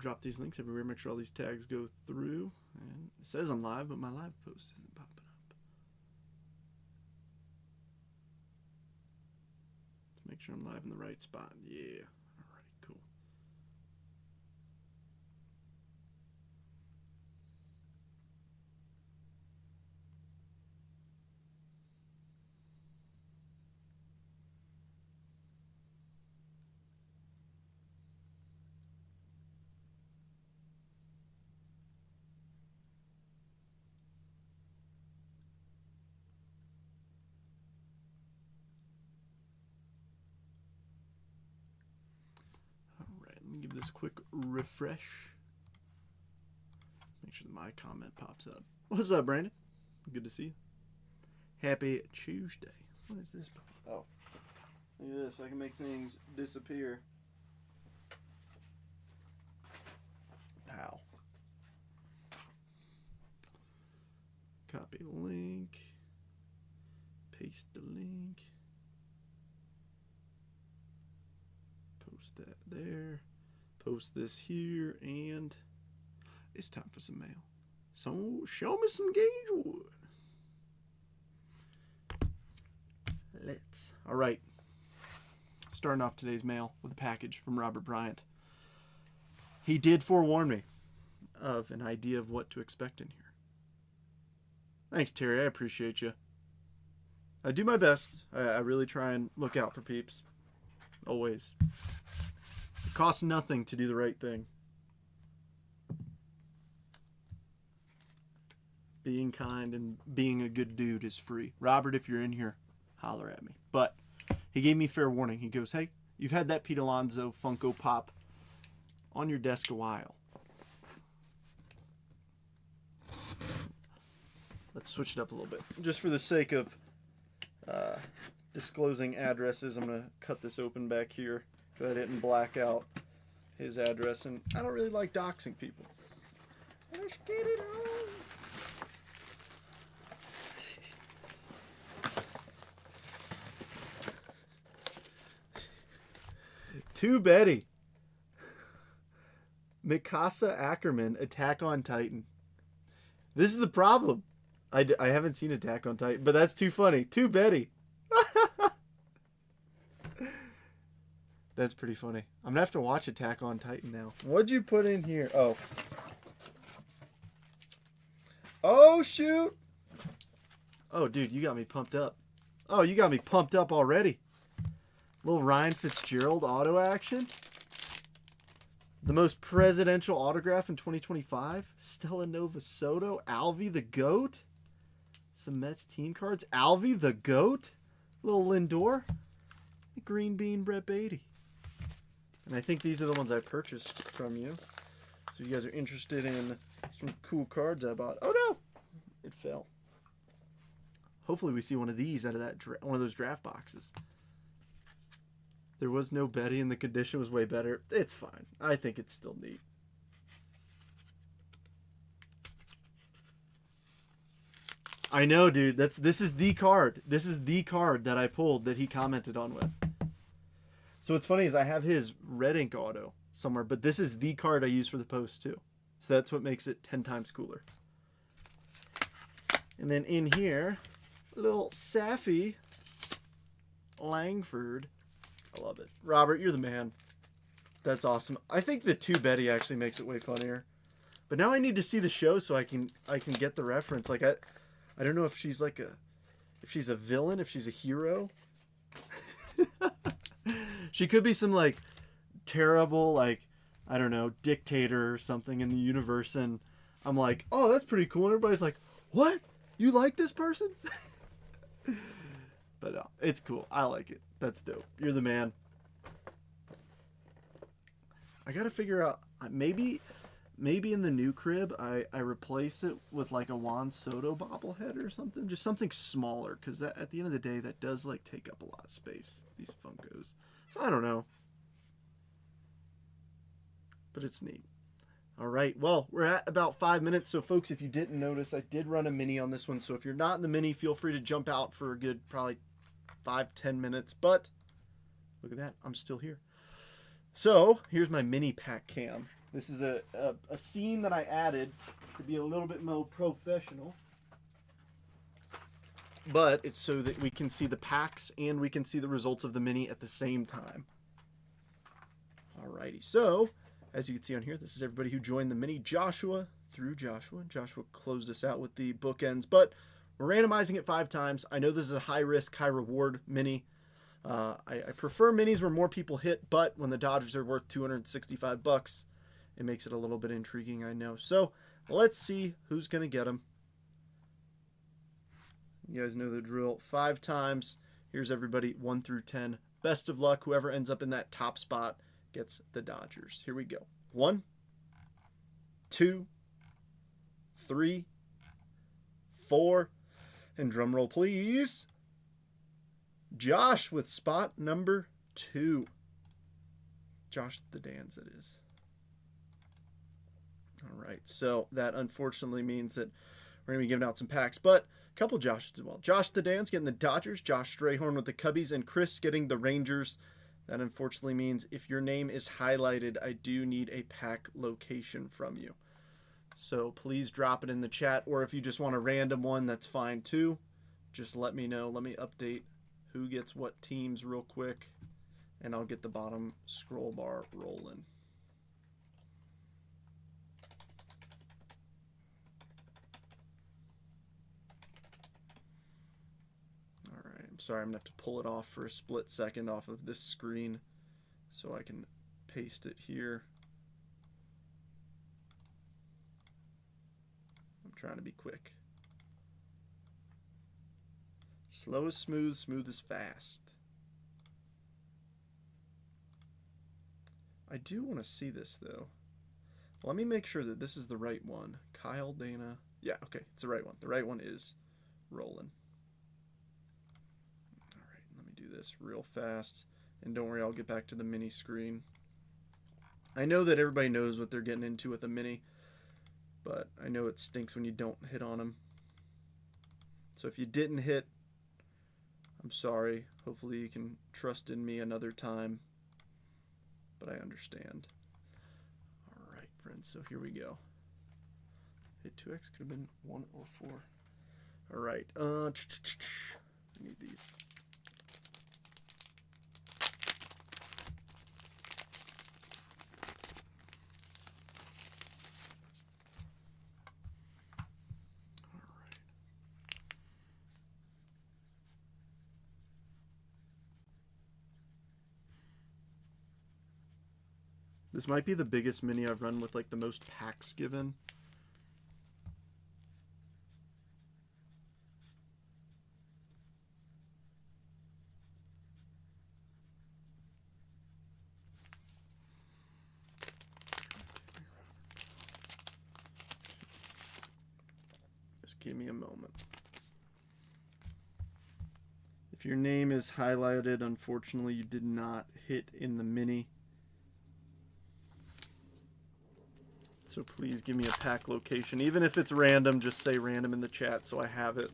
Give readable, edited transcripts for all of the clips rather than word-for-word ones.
drop these links everywhere. Make sure all these tags go through. And it says I'm live, but my live post isn't popping up. Let's make sure I'm live in the right spot. Yeah. All right, cool. Give this a quick refresh. Make sure that my comment pops up. What's up, Brandon? Good to see you. Happy Tuesday. What is this? Oh, look at this. I can make things disappear. Pow. Copy the link. Paste the link. Post that there. Post this here, and it's time for some mail. So, show me some gauge wood. Let's. All right. Starting off today's mail with a package from Robert Bryant. He did forewarn me of an idea of what to expect in here. Thanks, Terry. I appreciate you. I do my best. I really try and look out for peeps. Always. It costs nothing to do the right thing. Being kind and being a good dude is free. Robert, if you're in here, holler at me. But he gave me fair warning. He goes, hey, you've had that Pete Alonso Funko Pop on your desk a while. Let's switch it up a little bit. Just for the sake of disclosing addresses, I'm going to cut this open back here. I didn't black out his address, and I don't really like doxing people. Let's get it on. To Betty. Mikasa Ackerman, Attack on Titan. This is the problem. I haven't seen Attack on Titan, but that's too funny. To Betty. That's pretty funny. I'm going to have to watch Attack on Titan now. What'd you put in here? Oh. Oh, shoot. Oh, dude, you got me pumped up. Oh, you got me pumped up already. Little Ryan Fitzgerald auto action. The most presidential autograph in 2025. Stella Nova Soto. Alvy the GOAT. Some Mets team cards. Alvy the GOAT. Little Lindor. Green Bean Brett Beatty. And I think these are the ones I purchased from you. So you guys are interested in some cool cards I bought. Oh no! It fell. Hopefully we see one of these out of that one of those draft boxes. There was no Betty and the condition was way better. It's fine. I think it's still neat. I know, dude. This is the card. This is the card that I pulled that he commented on with. So what's funny is I have his red ink auto somewhere, but this is the card I use for the post too. So that's what makes it 10 times cooler. And then in here, a little Safi Langford. I love it. Robert, you're the man. That's awesome. I think the To Betty actually makes it way funnier. But now I need to see the show so I can get the reference. Like I don't know if she's like if she's a villain, if she's a hero. She could be some like terrible, like, I don't know, dictator or something in the universe, and I'm like, oh, that's pretty cool. And everybody's like, what? You like this person? But it's cool. I like it. That's dope. You're the man. I gotta figure out, maybe in the new crib, I replace it with like a Juan Soto bobblehead or something. Just something smaller, because at the end of the day, that does like take up a lot of space, these Funkos. So I don't know. But it's neat. All right. Well, we're at about 5 minutes. So folks, if you didn't notice, I did run a mini on this one. So if you're not in the mini, feel free to jump out for a good probably 5-10 minutes. But look at that. I'm still here. So here's my mini pack cam. This is a scene that I added to be a little bit more professional. But it's so that we can see the packs and we can see the results of the mini at the same time. Alrighty, so as you can see on here, this is everybody who joined the mini. Joshua through Joshua. Joshua closed us out with the bookends, but we're randomizing it 5 times. I know this is a high risk, high reward mini. I prefer minis where more people hit, but when the Dodgers are worth $265, it makes it a little bit intriguing, I know. So let's see who's going to get them. You guys know the drill. 5 times. Here's everybody 1 through 10. Best of luck. Whoever ends up in that top spot gets the Dodgers. Here we go. 1, 2, 3, 4, and drum roll, please. Josh with spot number 2. Josh the Dans, it is. All right, so that unfortunately means that we're going to be giving out some packs, but a couple Joshes as well. Josh the Dans getting the Dodgers, Josh Strayhorn with the Cubbies, and Chris getting the Rangers. That unfortunately means if your name is highlighted, I do need a pack location from you. So please drop it in the chat, or if you just want a random one, that's fine too. Just let me know. Let me update who gets what teams real quick, and I'll get the bottom scroll bar rolling. Alright, I'm sorry, I'm going to have to pull it off for a split second off of this screen so I can paste it here. I'm trying to be quick. Slow is smooth, smooth is fast. I do want to see this though. Let me make sure that this is the right one. Kyle Dana. Yeah, okay, it's the right one. The right one is rolling. All right, let me do this real fast. And don't worry, I'll get back to the mini screen. I know that everybody knows what they're getting into with a mini, but I know it stinks when you don't hit on them. So if you didn't hit, I'm sorry. Hopefully you can trust in me another time, but I understand. All right, friends, so here we go. Hit 2x, could have been 1 or 4. All right, I need these. This might be the biggest mini I've run with like the most packs given. Just give me a moment. If your name is highlighted, unfortunately you did not hit in the mini. So please give me a pack location. Even if it's random, just say random in the chat so I have it.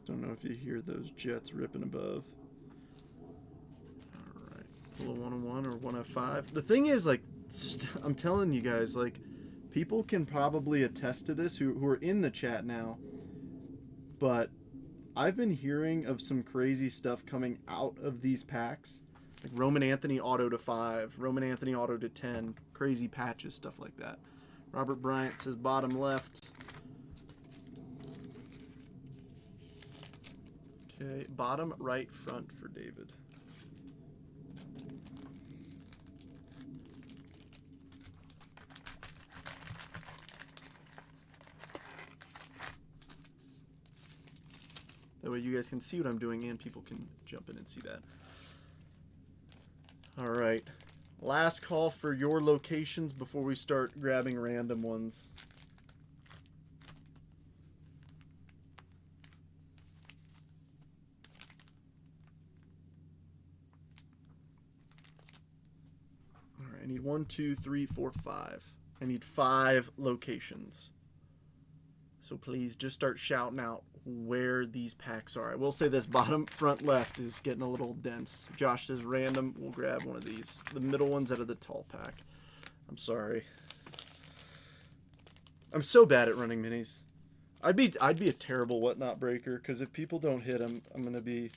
Don't know if you hear those jets ripping above. Alright. A little 101 or 105. The thing is, like, I'm telling you guys, like, people can probably attest to this who are in the chat now, but I've been hearing of some crazy stuff coming out of these packs, like Roman Anthony auto to 5, Roman Anthony auto to 10, crazy patches, stuff like that. Robert Bryant says bottom left. Okay, bottom right front for David. That way you guys can see what I'm doing and people can jump in and see that. All right. Last call for your locations before we start grabbing random ones. need 1, 2, 3, 4, 5. I need 5 locations. So please just start shouting out where these packs are. I will say this bottom front left is getting a little dense. Josh says random. We'll grab one of these. The middle one's out of the tall pack. I'm sorry. I'm so bad at running minis. I'd be a terrible whatnot breaker, because if people don't hit them, I'm gonna be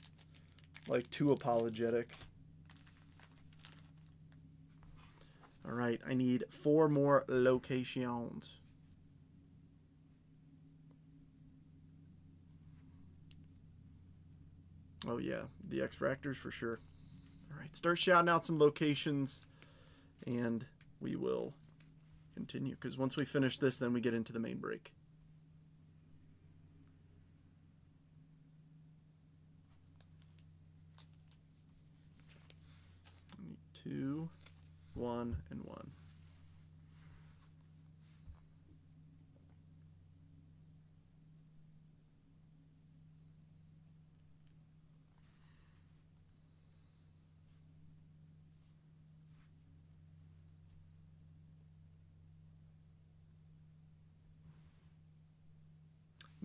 like too apologetic. All right, I need 4 more locations. Oh yeah, the X-Fractors for sure. All right, start shouting out some locations, and we will continue, because once we finish this, then we get into the main break. I need 2, 1, and 1.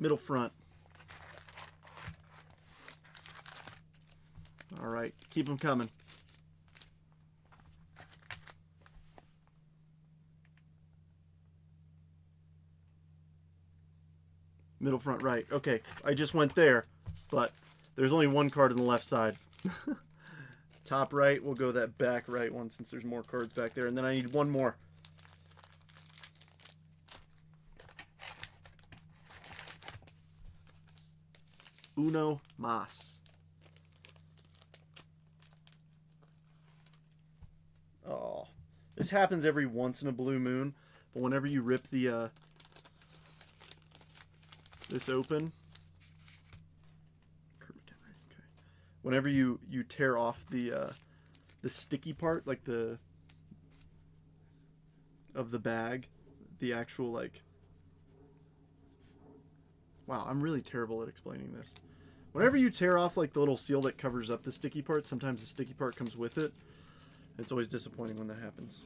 Middle front. All right, keep them coming. Middle front right. Okay, I just went there, but there's only 1 card on the left side. Top right, we'll go that back right one since there's more cards back there. And then I need 1 more. Uno mas. Oh, this happens every once in a blue moon, but whenever you rip the this open, whenever you tear off the sticky part, like of the bag, the actual like. Wow, I'm really terrible at explaining this. Whenever you tear off like the little seal that covers up the sticky part, sometimes the sticky part comes with it. It's always disappointing when that happens,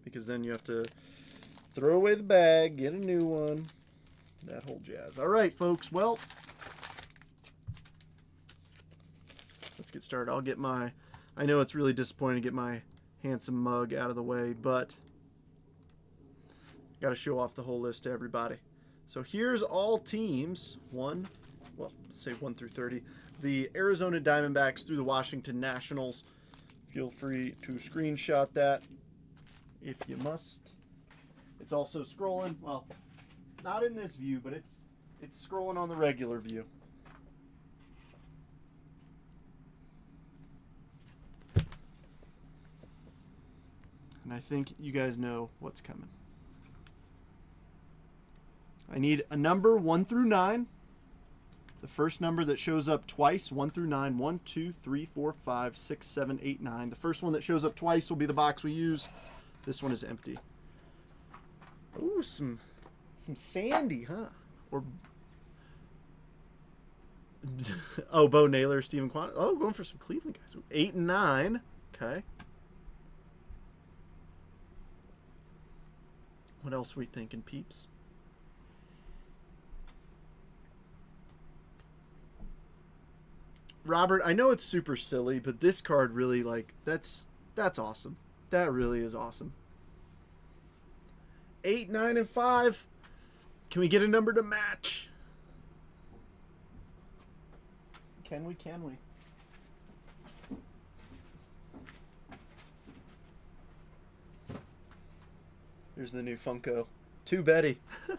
because then you have to throw away the bag, get a new one, that whole jazz. All right, folks. Well, let's get started. I'll get my. I know it's really disappointing to get my handsome mug out of the way, but got to show off the whole list to everybody. So here's all teams, say 1 through 30. The Arizona Diamondbacks through the Washington Nationals. Feel free to screenshot that if you must. It's also scrolling, well, not in this view, but it's scrolling on the regular view. And I think you guys know what's coming. I need a number 1 through 9. The first number that shows up twice, 1 through 9. 1, 2, 3, 4, 5, 6, 7, 8, 9. The first one that shows up twice will be the box we use. This one is empty. Ooh, some Sandy, huh? Or oh, Bo Naylor, Stephen Kwan. Oh, going for some Cleveland guys. 8 and 9. Okay. What else are we thinking, peeps? Robert, I know it's super silly, but this card really, like, that's awesome. That really is awesome. 8, 9, and 5. Can we get a number to match? Can we? Here's the new Funko. To Betty. Where'd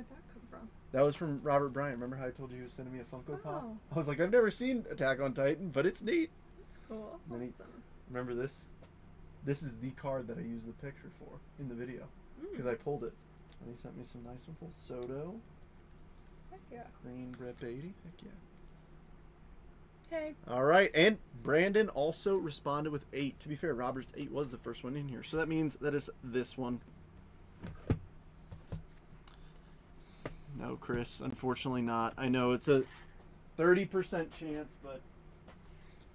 that come from? That was from Robert Bryant. Remember how I told you he was sending me a Funko Pop? Oh. I was like, I've never seen Attack on Titan, but it's neat. That's cool. Awesome. Remember this? This is the card that I used the picture for in the video, because I pulled it. And he sent me some nice ones. Soto. Heck yeah. Green Rep 80. Heck yeah. Hey. All right, and Brandon also responded with 8. To be fair, Robert's 8 was the first one in here, so that means that is this one. No, Chris, unfortunately not. I know it's a 30% chance, but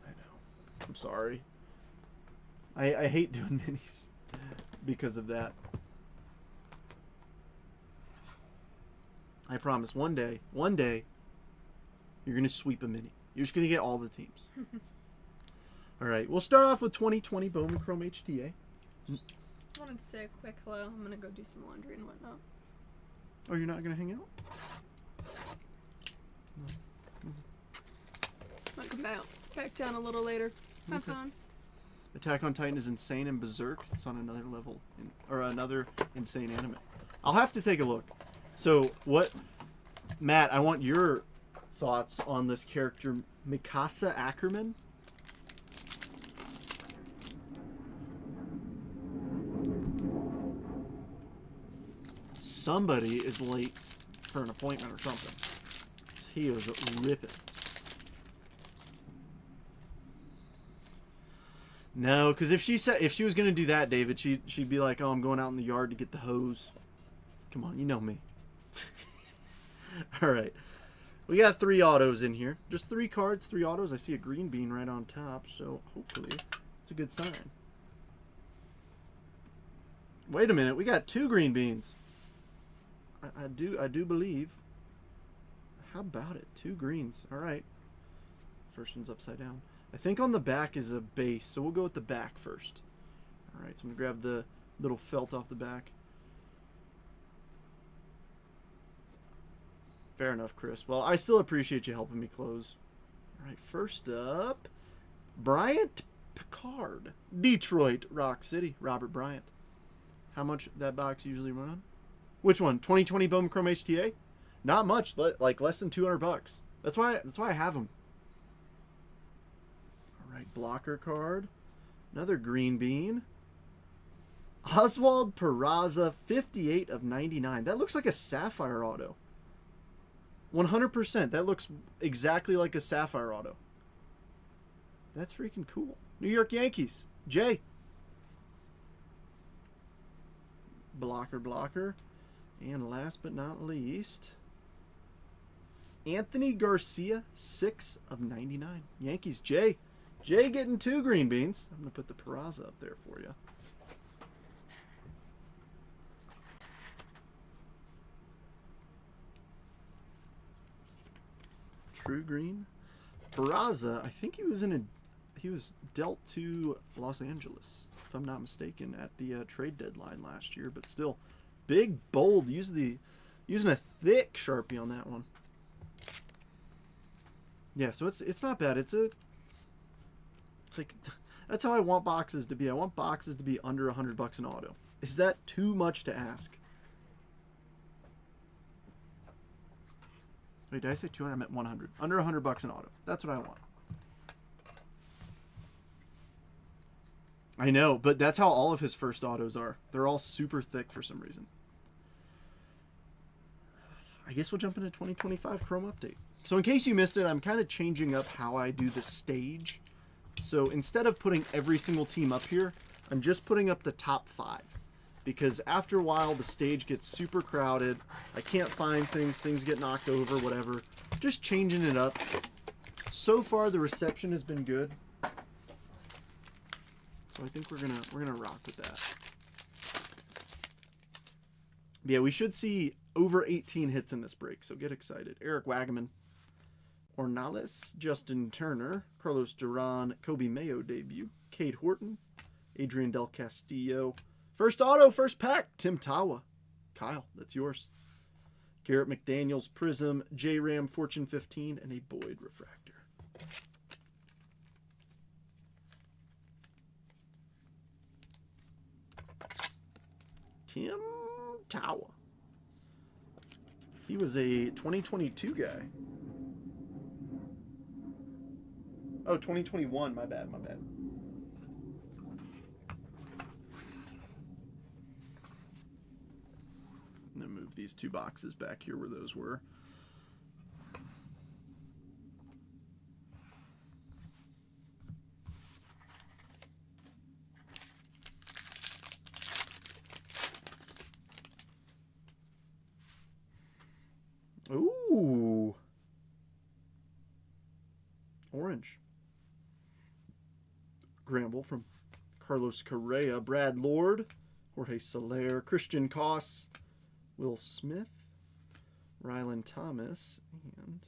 I know. I'm sorry. I hate doing minis because of that. I promise one day, you're going to sweep a mini. You're just going to get all the teams. All right, we'll start off with 2020 Bowman Chrome HTA. I wanted to say a quick hello. I'm going to go do some laundry and whatnot. Oh, you're not going to hang out? I'll come back down a little later. Have fun. Attack on Titan is insane, and Berserk is on another level, or another insane anime. I'll have to take a look. So, Matt, I want your thoughts on this character, Mikasa Ackerman. Somebody is late for an appointment or something. He was ripping. No, because if she was gonna do that, David, she'd be like, "Oh, I'm going out in the yard to get the hose." Come on, you know me. All right, we got 3 autos in here. Just 3 cards, 3 autos. I see a green bean right on top, so hopefully it's a good sign. Wait a minute, we got 2 green beans. I do believe. How about it? 2 greens. All right. First one's upside down. I think on the back is a base, so we'll go with the back first. All right, so I'm gonna grab the little felt off the back. Fair enough, Chris. Well, I still appreciate you helping me close. All right, first up, Bryant Picard, Detroit Rock City, Robert Bryant. How much that box usually run? Which one? 2020 Bowman Chrome HTA? Not much, like less than $200. That's why I have them. All right, blocker card, another green bean. Oswald Peraza, 58 of 99. That looks like a Sapphire auto. 100%. That looks exactly like a Sapphire auto. That's freaking cool. New York Yankees. Jay. Blocker. And last but not least, Anthony Garcia, 6 of 99. Yankees. Jay getting 2 green beans. I'm going to put the Peraza up there for you. True green. Peraza, I think he was dealt to Los Angeles, if I'm not mistaken, at the trade deadline last year. But still, big, bold. Using a thick Sharpie on that one. Yeah, so it's not bad. It's like that's how I want boxes to be. I want boxes to be under $100 an auto. Is that too much to ask? Wait, did I say 200? I meant 100. Under $100 an auto. That's what I want. I know, but that's how all of his first autos are. They're all super thick for some reason. I guess we'll jump into 2025 Chrome Update. So in case you missed it, I'm kind of changing up how I do the stage. So instead of putting every single team up here, I'm just putting up the top 5. Because after a while, the stage gets super crowded. I can't find things get knocked over, whatever. Just changing it up. So far, the reception has been good. So I think we're gonna rock with that. Yeah, we should see over 18 hits in this break, so get excited. Eric Wagaman, Ornales, Justin Turner, Carlos Duran, Kobe Mayo debut, Cade Horton, Adrian Del Castillo. First auto, first pack, Tim Tawa. Kyle, that's yours. Garrett McDaniels, Prism, J-Ram, Fortune 15, and a Boyd Refractor. Tim Tawa. He was a 2022 guy. Oh, 2021, my bad. I'm going to move these 2 boxes back here where those were. Ooh. Orange. Gramble from Carlos Correa, Brad Lord, Jorge Soler, Christian Koss, Will Smith, Rylan Thomas, and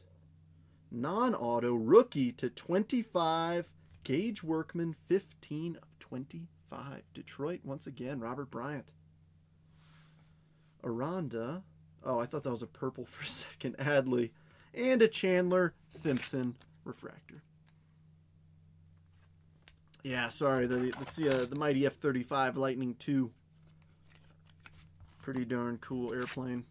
non-auto rookie to 25, Gage Workman, 15 of 25. Detroit once again, Robert Bryant. Aranda, oh, I thought that was a purple for a second, Adley, and a Chandler Thimpton refractor. Yeah, sorry, let's see, the mighty F-35 Lightning II. Pretty darn cool airplane.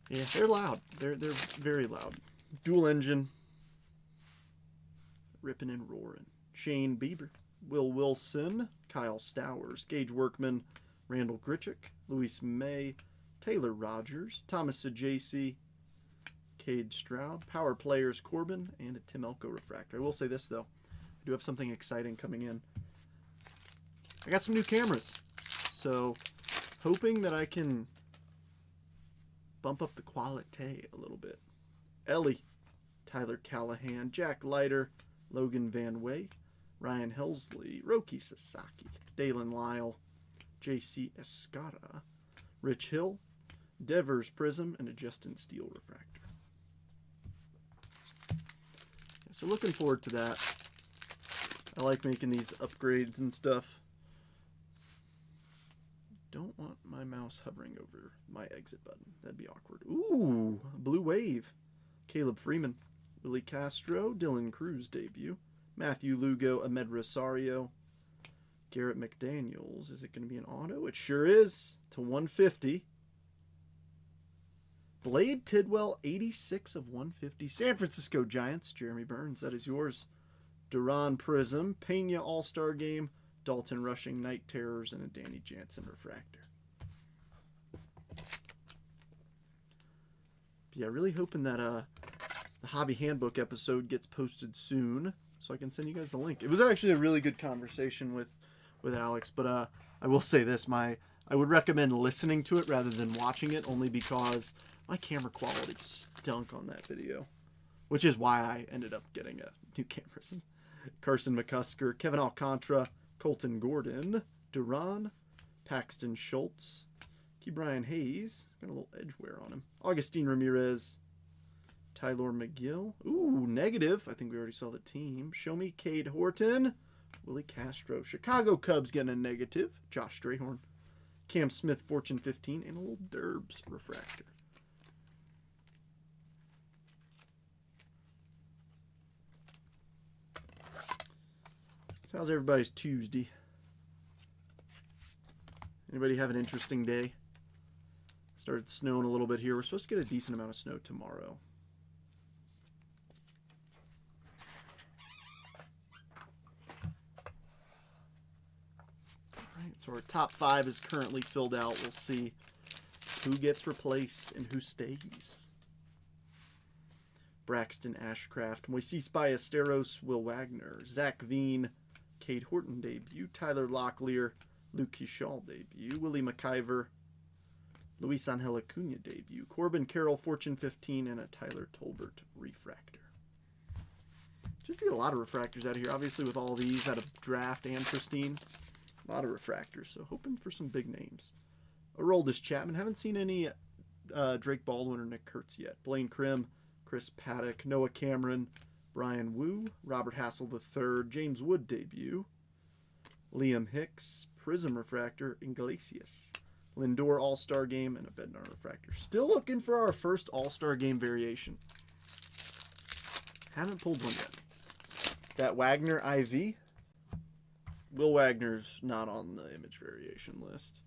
Yeah, they're loud. They're very loud. Dual engine. Ripping and roaring. Shane Bieber, Will Wilson, Kyle Stowers, Gage Workman, Randall Grichuk, Luis May, Taylor Rogers, Thomas Sajaci, Cade Stroud, Power Players Corbin, and a Tim Elko refractor. I will say this, though. I do have something exciting coming in. I got some new cameras. So, hoping that I can bump up the quality a little bit. Ellie, Tyler Callahan, Jack Leiter, Logan Van Way, Ryan Helsley, Roki Sasaki, Dalen Lyle, J.C. Escada, Rich Hill, Devers Prism, and a Justin Steele refractor. So looking forward to that. I like making these upgrades and stuff. Don't want my mouse hovering over my exit button. That'd be awkward. Ooh, Blue Wave. Caleb Freeman, Willie Castro, Dylan Cruz debut, Matthew Lugo, Ahmed Rosario, Garrett McDaniels. Is it going to be an auto? It sure is. To 150. Blade Tidwell, 86 of 150. San Francisco Giants, Jeremy Burns. That is yours. Duran Prism, Pena All-Star Game, Dalton Rushing, Night Terrors, and a Danny Jansen refractor. But yeah, really hoping that the Hobby Handbook episode gets posted soon so I can send you guys the link. It was actually a really good conversation with Alex, but I will say this, I would recommend listening to it rather than watching it, only because my camera quality stunk on that video, which is why I ended up getting a new camera. Carson McCusker, Kevin Alcantara, Colton Gordon, Duran, Paxton Schultz, Ke'Bryan Hayes, got a little edge wear on him, Augustine Ramirez, Tyler McGill, ooh, negative, I think we already saw the team, Show Me Cade Horton, Willie Castro, Chicago Cubs getting a negative, Josh Strayhorn, Cam Smith, Fortune 15, and a little Derbs refractor. So how's everybody's Tuesday? Anybody have an interesting day? Started snowing a little bit here. We're supposed to get a decent amount of snow tomorrow. Alright, so our top 5 is currently filled out. We'll see who gets replaced and who stays. Braxton Ashcraft, Moises Ballesteros, Will Wagner, Zach Veen, Cade Horton debut, Tyler Locklear, Luke Kershaw debut, Willie McIver, Luis Angel Acuna debut, Corbin Carroll, Fortune 15, and a Tyler Tolbert refractor. Should see a lot of refractors out here, obviously with all these out of draft and Pristine. A lot of refractors, so hoping for some big names. Aroldis Chapman, haven't seen any Drake Baldwin or Nick Kurtz yet. Blaine Krim, Chris Paddock, Noah Cameron, Brian Wu, Robert Hassel III, James Wood debut, Liam Hicks, Prism refractor, Iglesias, Lindor All-Star Game, and a Bednar refractor. Still looking for our first All-Star Game variation. Haven't pulled one yet. That Wagner IV. Will Wagner's not on the image variation list.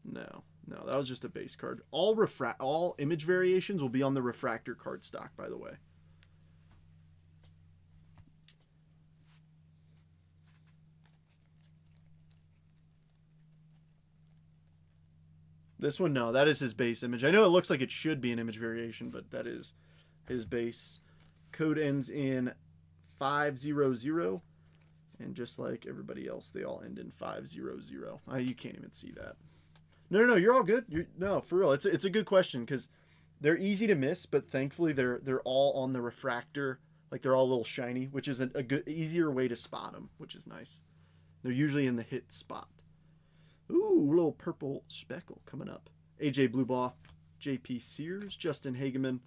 No, that was just a base card. All image variations will be on the refractor card stock, by the way. This one, no, that is his base image. I know it looks like it should be an image variation, but that is his base. Code ends in 500, And just like everybody else, they all end in 500. You can't even see that. No, you're all good. No, for real. It's a good question because they're easy to miss, but thankfully they're all on the refractor. Like they're all a little shiny, which is a good, easier way to spot them, which is nice. They're usually in the hit spot. Ooh, little purple speckle coming up. AJ Bluebaugh, JP Sears, Justin Hageman,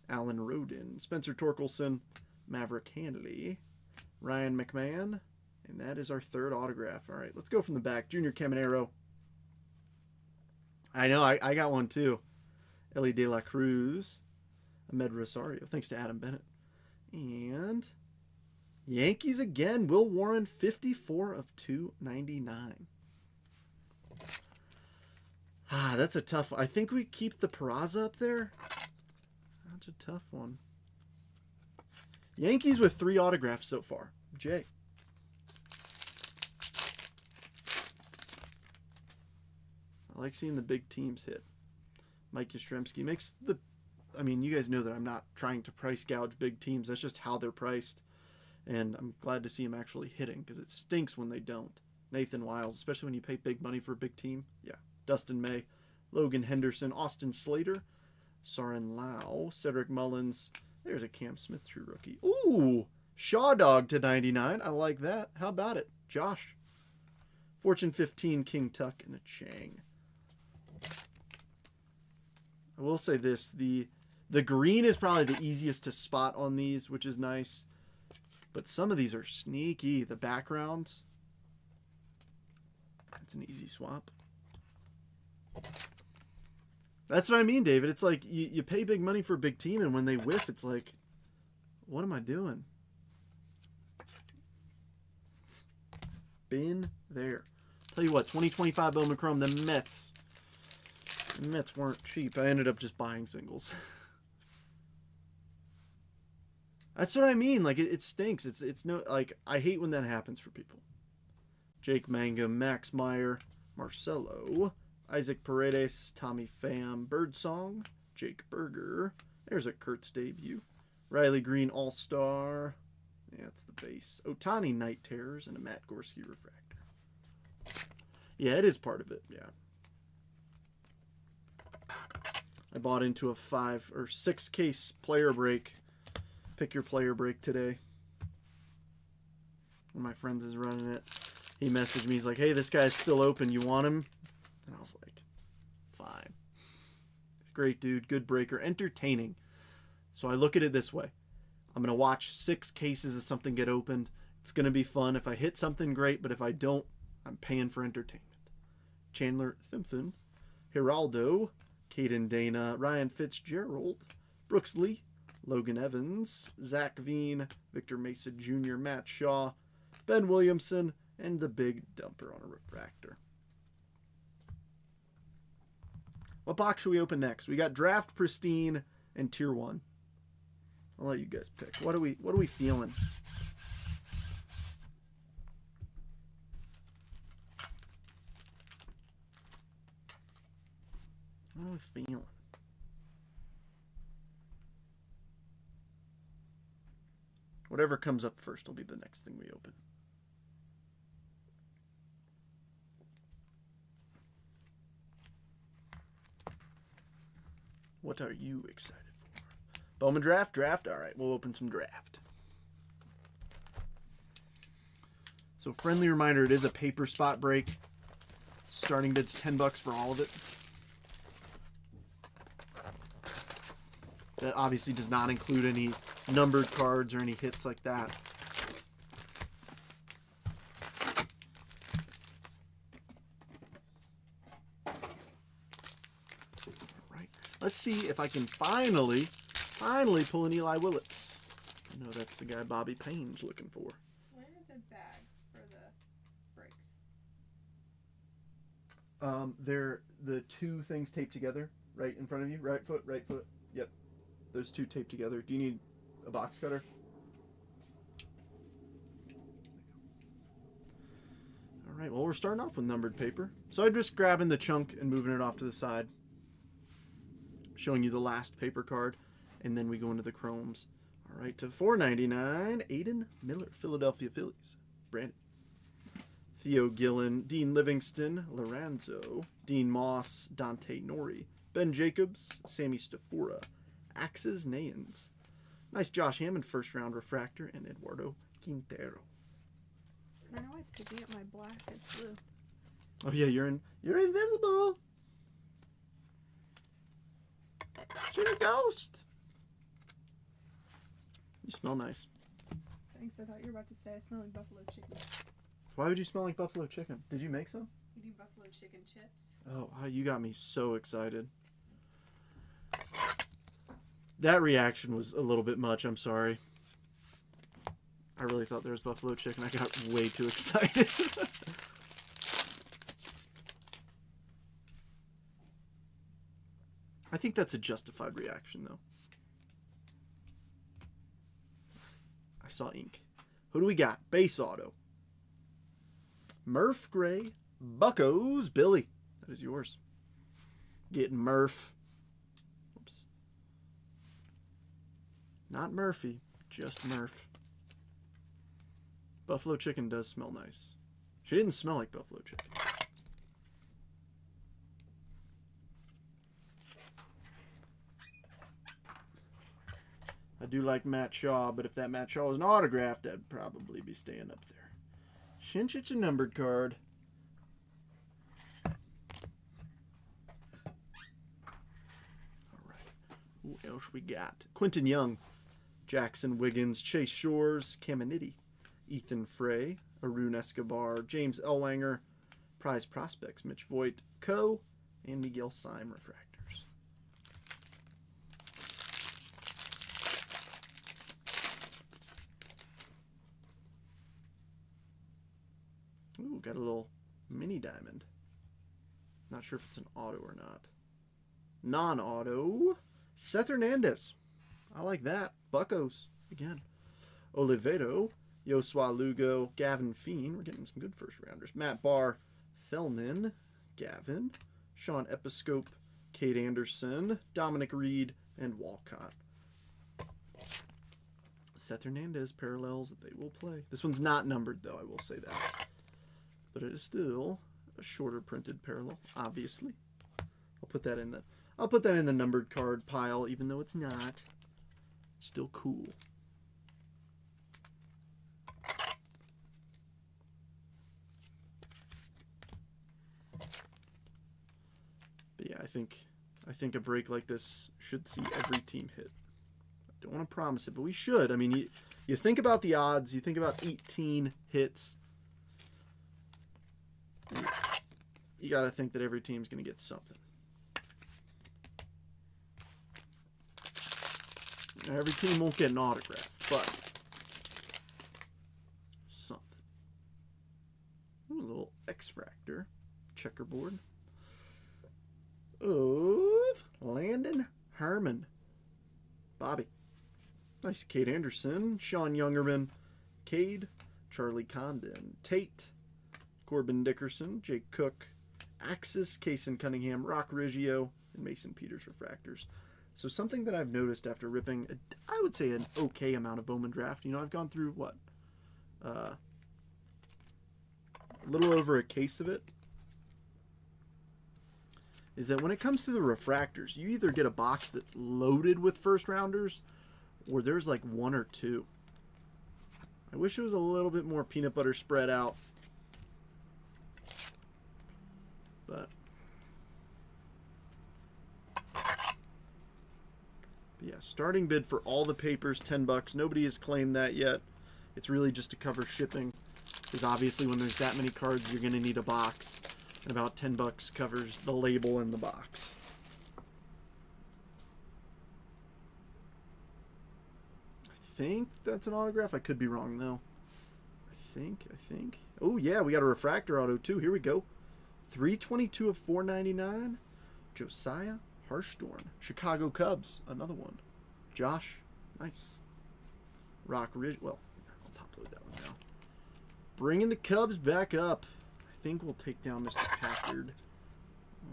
Alan Rodin, Spencer Torkelson, Maverick Handley, Ryan McMahon, and that is our third autograph. All right, let's go from the back. Junior Caminero. I know, I got one too. Ellie De La Cruz, Ahmed Rosario. Thanks to Adam Bennett. And Yankees again. Will Warren, 54 of 299. That's a tough one. I think we keep the Peraza up there. That's a tough one. Yankees with 3 autographs so far. Jay. I like seeing the big teams hit. Mike Yastrzemski makes the... I mean, you guys know that I'm not trying to price gouge big teams. That's just how they're priced. And I'm glad to see them actually hitting because it stinks when they don't. Nathan Wiles, especially when you pay big money for a big team. Yeah. Dustin May, Logan Henderson, Austin Slater, Sarin Lau, Cedric Mullins. There's a Cam Smith true rookie. Ooh, Shaw Dog to 99. I like that. How about it, Josh? Fortune 15, King Tuck, and a Chang. I will say this. The green is probably the easiest to spot on these, which is nice. But some of these are sneaky. The backgrounds. That's an easy swap. That's what I mean, David. It's like you pay big money for a big team, and when they whiff, it's like, what am I doing? Been there. Tell you what, 2025 Bowman Chrome, the Mets. The Mets weren't cheap. I ended up just buying singles. That's what I mean. Like, it stinks. It's no, like, I hate when that happens for people. Jake Mangum, Max Meyer, Marcelo, Isaac Paredes, Tommy Pham, Birdsong, Jake Berger. There's a Kurtz debut. Riley Green All-Star. Yeah, that's the base. Otani Night Terrors and a Matt Gorski Refractor. Yeah, it is part of it. Yeah. I bought into a 5 or 6 case player break. Pick your player break today. One of my friends is running it. He messaged me. He's like, hey, this guy's still open. You want him? And I was like, fine. He's a great dude. Good breaker. Entertaining. So I look at it this way. I'm going to watch 6 cases of something get opened. It's going to be fun. If I hit something, great. But if I don't, I'm paying for entertainment. Chandler Thimpton. Geraldo. Caden Dana. Ryan Fitzgerald. Brooks Lee. Logan Evans. Zach Veen. Victor Mesa Jr. Matt Shaw. Ben Williamson. And the big dumper on a refractor. What box should we open next? We got Draft, Pristine, and Tier 1. I'll let you guys pick. What are we feeling? What are we feeling? Whatever comes up first will be the next thing we open. What are you excited for? Bowman draft? All right, we'll open some draft. So friendly reminder, it is a paper spot break. Starting bid's $10 for all of it. That obviously does not include any numbered cards or any hits like that. Let's see if I can finally pull an Eli Willits. I know that's the guy Bobby Payne's looking for. Where are the bags for the breaks? They're the 2 things taped together right in front of you. Right foot. Yep. Those 2 taped together. Do you need a box cutter? All right, well, we're starting off with numbered paper. So I'm just grabbing the chunk and moving it off to the side. Showing you the last paper card, and then we go into the chromes. All right, to $4.99, Aiden Miller, Philadelphia Phillies. Brandon. Theo Gillen, Dean Livingston, Lorenzo, Dean Moss, Dante Nori, Ben Jacobs, Sammy Stafora, Axes Nayans. Nice Josh Hammond first round refractor, and Eduardo Quintero. I don't know why it's picking up my black as blue. Oh yeah, you're invisible. She's a ghost. You smell nice. Thanks, I thought you were about to say I smell like buffalo chicken. Why would you smell like buffalo chicken? Did you make some? You do buffalo chicken chips? Oh, you got me so excited. That reaction was a little bit much, I'm sorry. I really thought there was buffalo chicken. I got way too excited. I think that's a justified reaction, though. I saw ink. Who do we got? Base auto. Murph Gray, Buccos, Billy. That is yours. Getting Murph. Oops. Not Murphy, just Murph. Buffalo chicken does smell nice. She didn't smell like buffalo chicken. I do like Matt Shaw, but if that Matt Shaw was an autograph, that'd probably be staying up there. Shinchich, a numbered card. All right. Who else we got? Quentin Young, Jackson Wiggins, Chase Shores, Caminiti, Ethan Frey, Arun Escobar, James Ellwanger, Prize Prospects, Mitch Voigt, Co., and Miguel Syme refractors. Ooh, got a little mini diamond. Not sure if it's an auto or not. Non-auto. Seth Hernandez. I like that. Buccos. Again. Oliveto. Yosua Lugo. Gavin Feen. We're getting some good first rounders. Matt Barr. Felnin. Gavin. Sean Episcope. Kate Anderson. Dominic Reed. And Walcott. Seth Hernandez parallels that they will play. This one's not numbered, though. I will say that. But it is still a shorter printed parallel, obviously. I'll put that in the numbered card pile, even though it's not. Still cool. But yeah, I think a break like this should see every team hit. I don't want to promise it, but we should. I mean, you think about the odds, you think about 18 hits. You got to think that every team's going to get something. Now, every team won't get an autograph, but something. Ooh, a little X-Fractor checkerboard of Landon Herman. Bobby. Nice. Kate Anderson, Sean Youngerman, Cade, Charlie Condon, Tate, Corbin Dickerson, Jake Cook, Axis, Kaysen Cunningham, Rock Riggio, and Mason Peters refractors. So something that I've noticed after ripping, I would say an okay amount of Bowman draft. You know, I've gone through, what? A little over a case of it. Is that when it comes to the refractors, you either get a box that's loaded with first rounders, or there's like one or two. I wish it was a little bit more peanut butter spread out. But yeah, starting bid for all the papers, $10. Nobody has claimed that yet. It's really just to cover shipping, because obviously when there's that many cards, you're going to need a box. And about $10 covers the label in the box. I think that's an autograph. I could be wrong though. I think. Oh yeah, we got a refractor auto too. Here we go. 322 of 499. Josiah Harshtorn. Chicago Cubs. Another one. Josh. Nice. Rock Ridge. Well, I'll top load that one now. Bringing the Cubs back up. I think we'll take down Mr. Packard.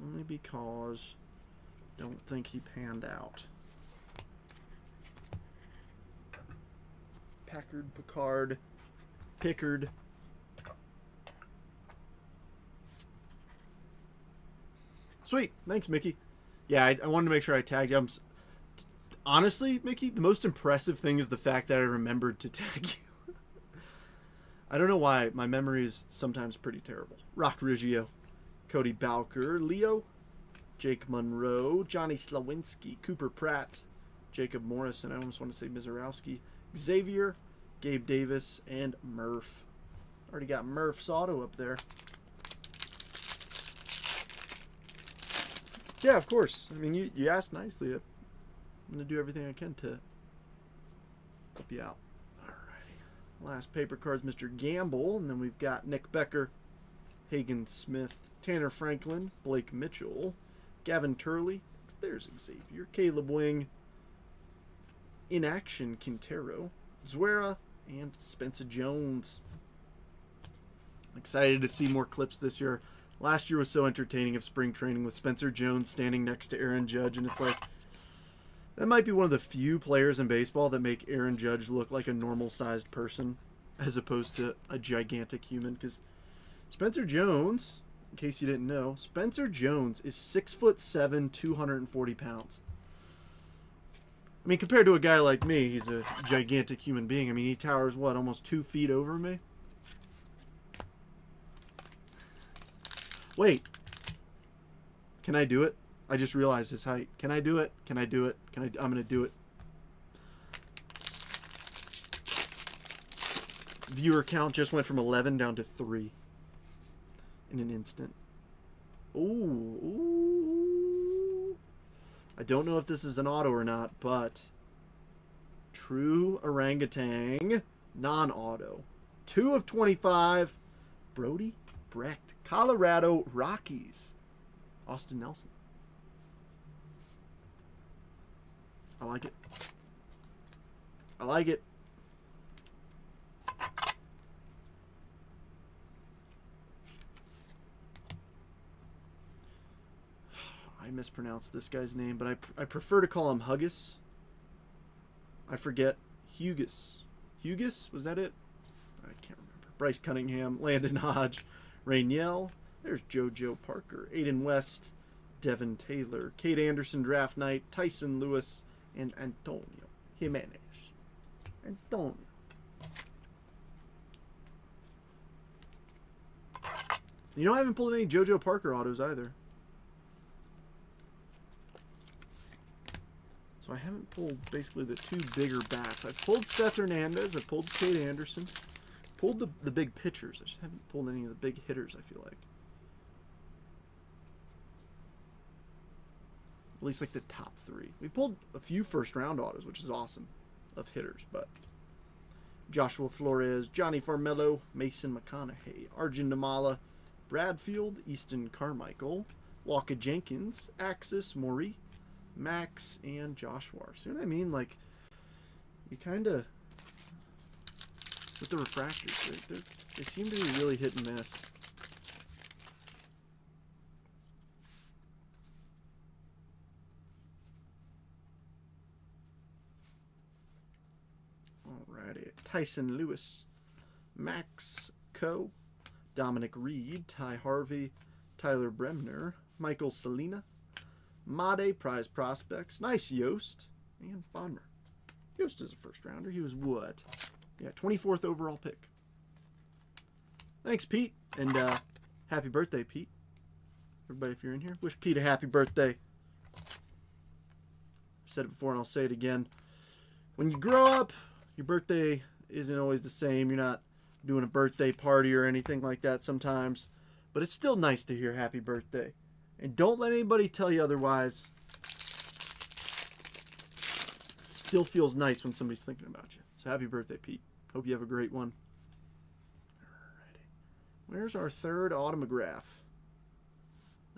Only because I don't think he panned out. Packard, Pickard. Sweet. Thanks, Mickey. Yeah, I wanted to make sure I tagged you. Honestly, Mickey, the most impressive thing is the fact that I remembered to tag you. I don't know why. My memory is sometimes pretty terrible. Rock Riggio, Cody Bowker, Leo, Jake Monroe, Johnny Slawinski, Cooper Pratt, Jacob Morrison, I almost want to say Mizorowski, Xavier, Gabe Davis, and Murph. Already got Murph's auto up there. Yeah, of course. I mean, you asked nicely. I'm going to do everything I can to help you out. Alrighty. Last paper card's Mr. Gamble, and then we've got Nick Becker, Hagen Smith, Tanner Franklin, Blake Mitchell, Gavin Turley, there's Xavier, Caleb Wing, Inaction Quintero, Zuera, and Spencer Jones. I'm excited to see more clips this year. Last year was so entertaining of spring training with Spencer Jones standing next to Aaron Judge, and it's like, that might be one of the few players in baseball that make Aaron Judge look like a normal-sized person as opposed to a gigantic human, because Spencer Jones, in case you didn't know, Spencer Jones is 6'7", 240 pounds. I mean, compared to a guy like me, he's a gigantic human being. I mean, he towers, what, almost 2 feet over me? Wait. Can I do it? I just realized his height. Can I do it? Can I do it? I'm going to do it. Viewer count just went from 11 down to 3 in an instant. Ooh. I don't know if this is an auto or not, but True Orangutan, non-auto. 2 of 25. Brody Brecht, Colorado Rockies. Austin Nelson. I like it. I like it. I mispronounced this guy's name, but I prefer to call him Huggis. I forget. Hugus. Hugus? Was that it? I can't remember. Bryce Cunningham, Landon Hodge, Rainiel. There's JoJo Parker, Aiden West, Devin Taylor, Kate Anderson, Draft Night, Tyson Lewis, and Antonio Jimenez. Antonio. You know, I haven't pulled any JoJo Parker autos either. So I haven't pulled basically the 2 bigger bats. I've pulled Seth Hernandez. I've pulled Kate Anderson. Pulled the big pitchers. I just haven't pulled any of the big hitters, I feel like. At least like the top 3. We pulled a few first-round autos, which is awesome, of hitters. But Joshua Flores, Johnny Farmello, Mason McConaughey, Arjun Namala, Bradfield, Easton Carmichael, Walker Jenkins, Axis, Maury, Max, and Joshua. See what I mean? Like, you kind of, with the refractors, they seem to be really hit and miss. Alrighty. Tyson Lewis, Max Coe, Dominic Reed, Ty Harvey, Tyler Bremner, Michael Salina, Made, Prize Prospects, nice Yost, and Bonner. Yost is a first rounder. He was what? Yeah, 24th overall pick. Thanks, Pete, and happy birthday, Pete. Everybody, if you're in here, wish Pete a happy birthday. I've said it before and I'll say it again. When you grow up, your birthday isn't always the same. You're not doing a birthday party or anything like that sometimes, but it's still nice to hear happy birthday. And don't let anybody tell you otherwise. It still feels nice when somebody's thinking about you. So happy birthday, Pete. Hope you have a great one. Alrighty. Where's our third autograph?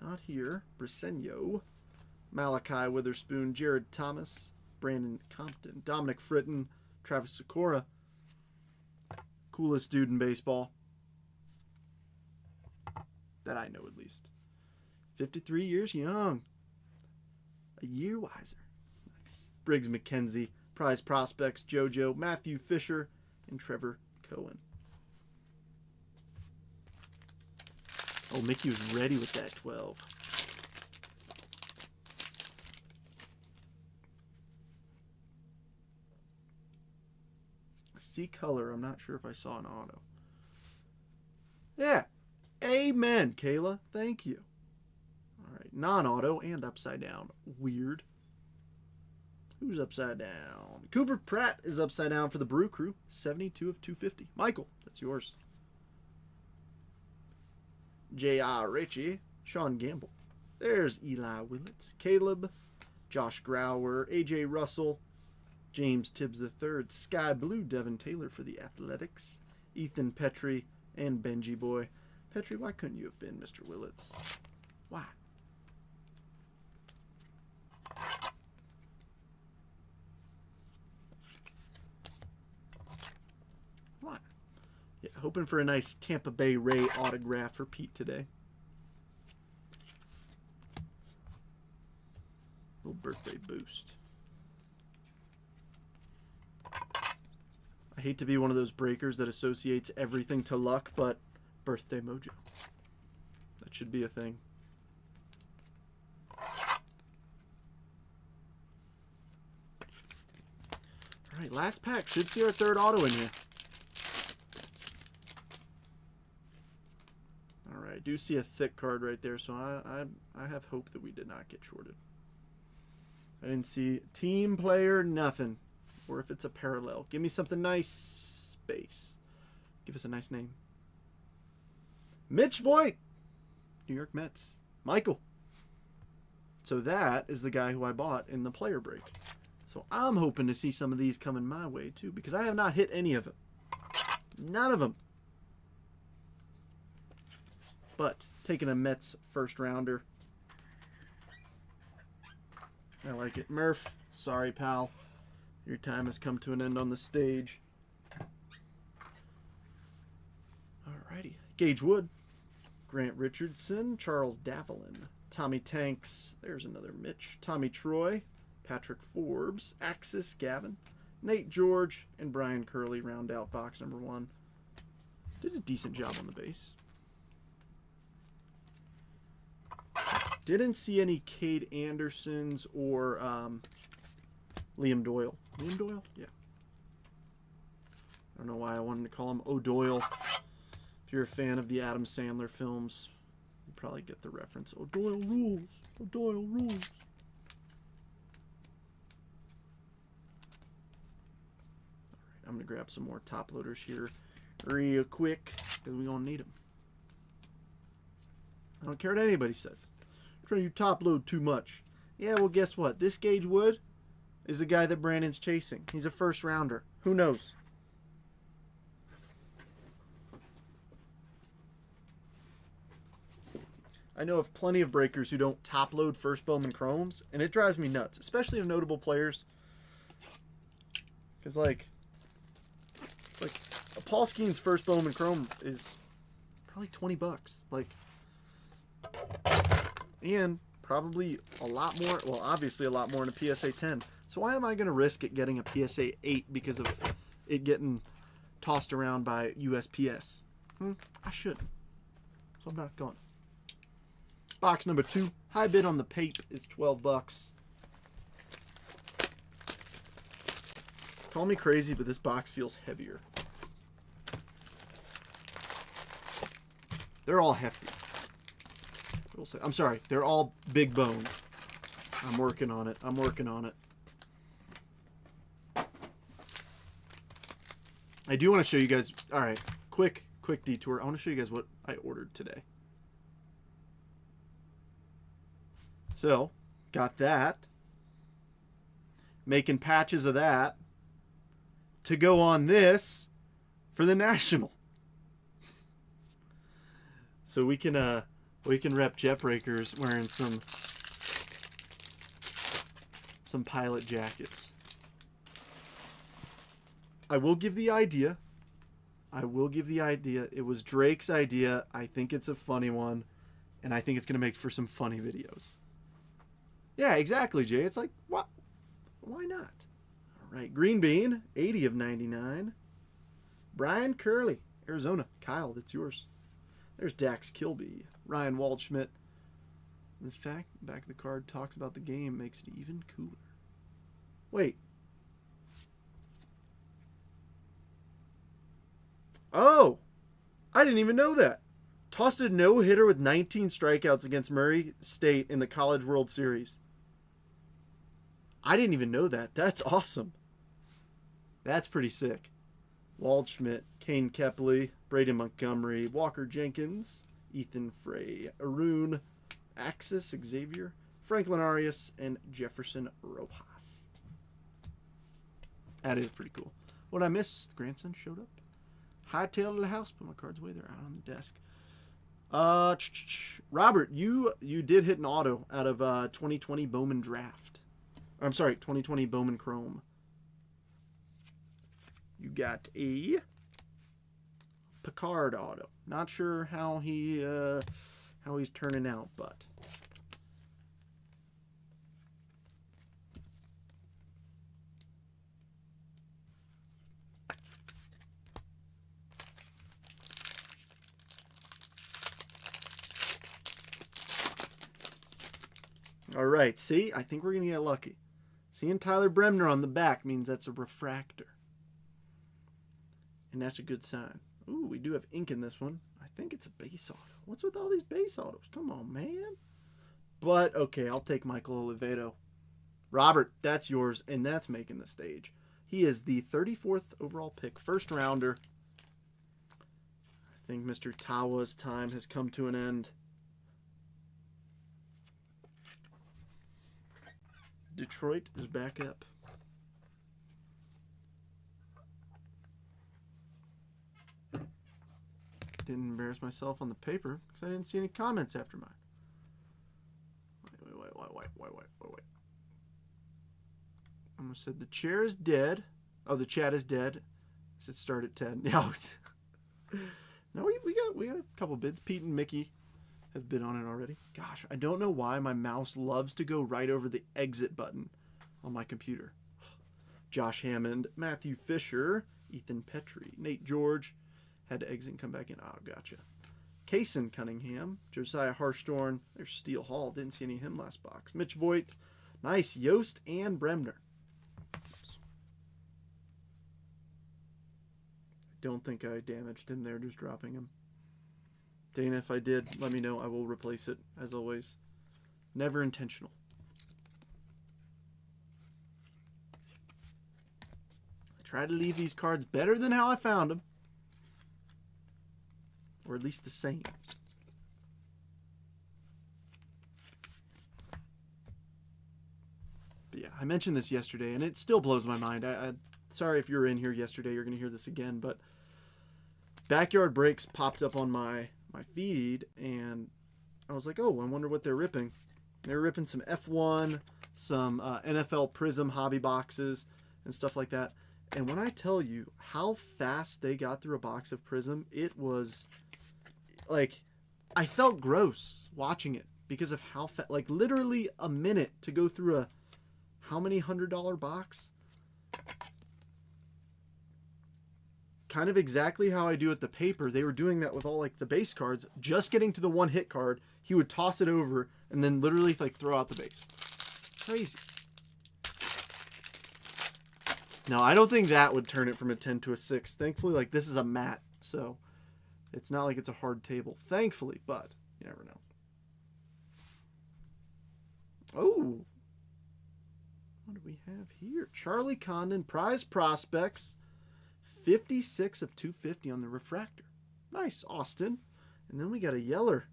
Not here. Briseño, Malachi Witherspoon, Jared Thomas, Brandon Compton, Dominic Fritton, Travis Sikora. Coolest dude in baseball. That I know, at least. 53 years young. A year wiser. Nice. Briggs McKenzie, Prize Prospects, JoJo, Matthew Fisher, and Trevor Cohen. Oh, Mickey was ready with that 12. See color. I'm not sure if I saw an auto. Yeah. Amen, Kayla. Thank you. All right. Non-auto and upside down. Weird. Who's upside down? Cooper Pratt is upside down for the Brew Crew. 72 of 250. Michael, that's yours. J.R. Ritchie. Sean Gamble. There's Eli Willits. Caleb. Josh Grauer. A.J. Russell. James Tibbs III. Sky Blue. Devin Taylor for the Athletics. Ethan Petrie and Benji Boy. Petrie, why couldn't you have been Mr. Willits? Why? Why? Yeah, hoping for a nice Tampa Bay Ray autograph for Pete today. Little birthday boost. I hate to be one of those breakers that associates everything to luck, but birthday mojo. That should be a thing. All right, last pack. Should see our third auto in here. All right, I do see a thick card right there, so I have hope that we did not get shorted. I didn't see team player, nothing. Or if it's a parallel. Give me something nice. Space. Give us a nice name. Mitch Voigt. New York Mets. Michael. So that is the guy who I bought in the player break. So I'm hoping to see some of these coming my way too, because I have not hit any of them. None of them. But taking a Mets first rounder. I like it. Murph, sorry pal. Your time has come to an end on the stage. Alrighty. Gage Wood. Grant Richardson. Charles Davelin. Tommy Tanks. There's another Mitch. Tommy Troy. Patrick Forbes. Axis Gavin. Nate George. And Brian Curley round out box number 1. Did a decent job on the base. Didn't see any Cade Andersons or Liam Doyle. Liam Doyle? Yeah. I don't know why I wanted to call him O'Doyle. If you're a fan of the Adam Sandler films, you probably get the reference. O'Doyle rules. O'Doyle rules. Alright, I'm going to grab some more top loaders here real quick because we're going to need them. I don't care what anybody says. Trent, you top load too much. Yeah, well, guess what? This Gage Wood is the guy that Brandon's chasing. He's a first rounder. Who knows? I know of plenty of breakers who don't top load first Bowman Chromes, and it drives me nuts, especially of notable players. Because, like Paul Skeen's first Bowman Chrome is probably $20. Like, and probably a lot more, well, obviously a lot more in a PSA 10. So why am I going to risk it getting a PSA 8 because of it getting tossed around by USPS? I shouldn't. So I'm not going. Box number 2. High bid on the pape is $12. Call me crazy, but this box feels heavier. They're all hefty. I'm sorry, they're all big bone. I'm working on it. I'm working on it. I do want to show you guys. All right, quick detour. I want to show you guys what I ordered today. So, got that. Making patches of that to go on this for the National. So we can rep Jet Breakers wearing some pilot jackets. I will give the idea. It was Drake's idea. I think it's a funny one, and I think it's going to make for some funny videos. Yeah, exactly, Jay. It's like, what? Why not? All right, Green Bean, 80 of 99. Brian Curley, Arizona. Kyle, that's yours. There's Dax Kilby. Ryan Waldschmidt. The fact the back of the card talks about the game makes it even cooler. Wait. Oh, I didn't even know that. Tossed a no-hitter with 19 strikeouts against Murray State in the College World Series. I didn't even know that. That's awesome. That's pretty sick. Waldschmidt, Kane Kepley, Braden Montgomery, Walker Jenkins, Ethan Frey, Arun, Axis Xavier, Franklin Arias, and Jefferson Rojas. That is pretty cool. What I missed, the grandson showed up. Hightailed to the house, put my cards away. They're out on the desk. Robert, you did hit an auto out of 2020 Bowman Draft. I'm sorry, 2020 Bowman Chrome. You got a Picard auto. Not sure how he's turning out, but all right. See, I think we're gonna get lucky. Seeing Tyler Bremner on the back means that's a refractor. And that's a good sign. Ooh, we do have ink in this one. I think it's a base auto. What's with all these base autos? Come on, man. But, okay, I'll take Michael Oliveto. Robert, that's yours, and that's making the stage. He is the 34th overall pick, first rounder. I think Mr. Tawa's time has come to an end. Detroit is back up. Didn't embarrass myself on the paper because I didn't see any comments after mine. Wait. I almost said the chair is dead. Oh, the chat is dead. I said start at 10. Yeah. No, we got a couple bids. Pete and Mickey have bid on it already. Gosh, I don't know why my mouse loves to go right over the exit button on my computer. Josh Hammond, Matthew Fisher, Ethan Petrie, Nate George. Had to exit and come back in. Oh, gotcha. Kaysen Cunningham, Josiah Harshtorn. There's Steele Hall. Didn't see any of him last box. Mitch Voigt. Nice. Yost and Bremner. Oops. I don't think I damaged him there just dropping him. Dana, if I did, let me know. I will replace it, as always. Never intentional. I try to leave these cards better than how I found them. Or at least the same. But yeah, I mentioned this yesterday, and it still blows my mind. Sorry if you were in here yesterday, you're going to hear this again, but Backyard Breaks popped up on my feed, and I was like, oh, I wonder what they're ripping. They're ripping some F1, some NFL Prism hobby boxes, and stuff like that. And when I tell you how fast they got through a box of Prism, it was... like, I felt gross watching it because of how fast, like literally a minute to go through a how many $100 box? Kind of exactly how I do at the paper. They were doing that with all like the base cards, just getting to the one hit card. He would toss it over and then literally like throw out the base. Crazy. No, I don't think that would turn it from a 10 to a 6. Thankfully, like this is a mat, so it's not like it's a hard table, thankfully, but you never know. Oh, what do we have here? Charlie Condon, Prize Prospects, 56 of 250 on the refractor. Nice, Austin. And then we got a Yeller,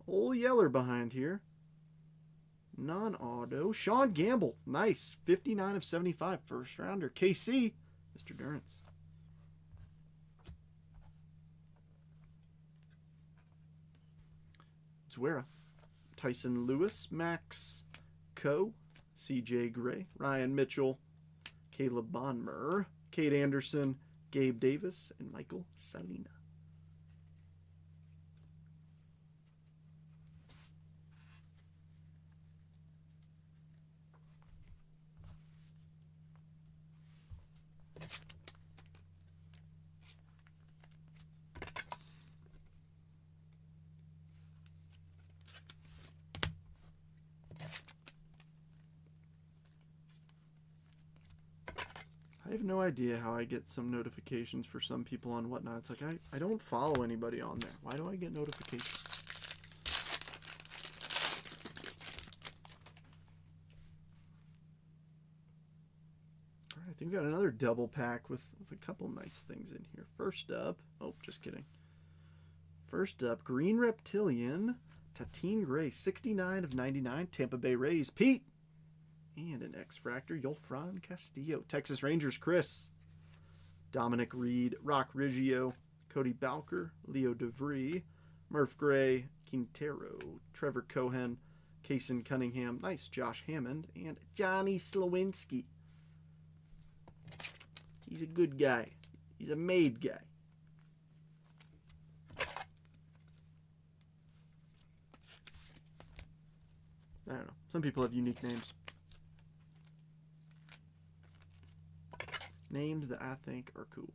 old Yeller behind here. Non-auto, Sean Gamble, nice, 59 of 75, first rounder. KC, Mr. Durrance. Zuera, Tyson Lewis, Max Coe, CJ Gray, Ryan Mitchell, Caleb Bonmer, Kate Anderson, Gabe Davis, and Michael Salina. I have no idea how I get some notifications for some people on Whatnot. It's like, I don't follow anybody on there. Why do I get notifications? All right, I think we got another double pack with a couple nice things in here. First up, oh, just kidding. First up, Green Reptilian, Tatine Gray, 69 of 99, Tampa Bay Rays, Pete. And an X-Fractor, Yolfran Castillo. Texas Rangers, Chris. Dominic Reed, Rock Riggio, Cody Balker, Leo DeVree, Murph Gray, Quintero, Trevor Cohen, Kaysen Cunningham, nice, Josh Hammond, and Johnny Slowinski. He's a good guy. He's a made guy. I don't know. Some people have unique names. Names that I think are cool.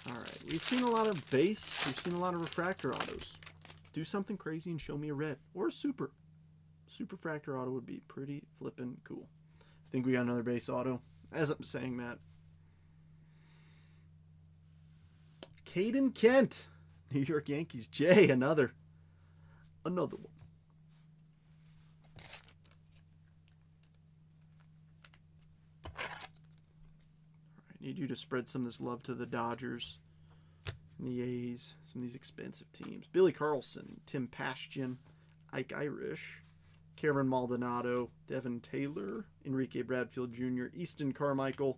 All right, we've seen a lot of base. We've seen a lot of refractor autos. Do something crazy and show me a red or a super. Super fractor auto would be pretty flippin' cool. I think we got another base auto. As I'm saying, Matt. Caden Kent, New York Yankees. Jay, another one. All right, need you to spread some of this love to the Dodgers and the A's, some of these expensive teams. Billy Carlson, Tim Pastian, Ike Irish, Cameron Maldonado, Devin Taylor, Enrique Bradfield Jr., Easton Carmichael,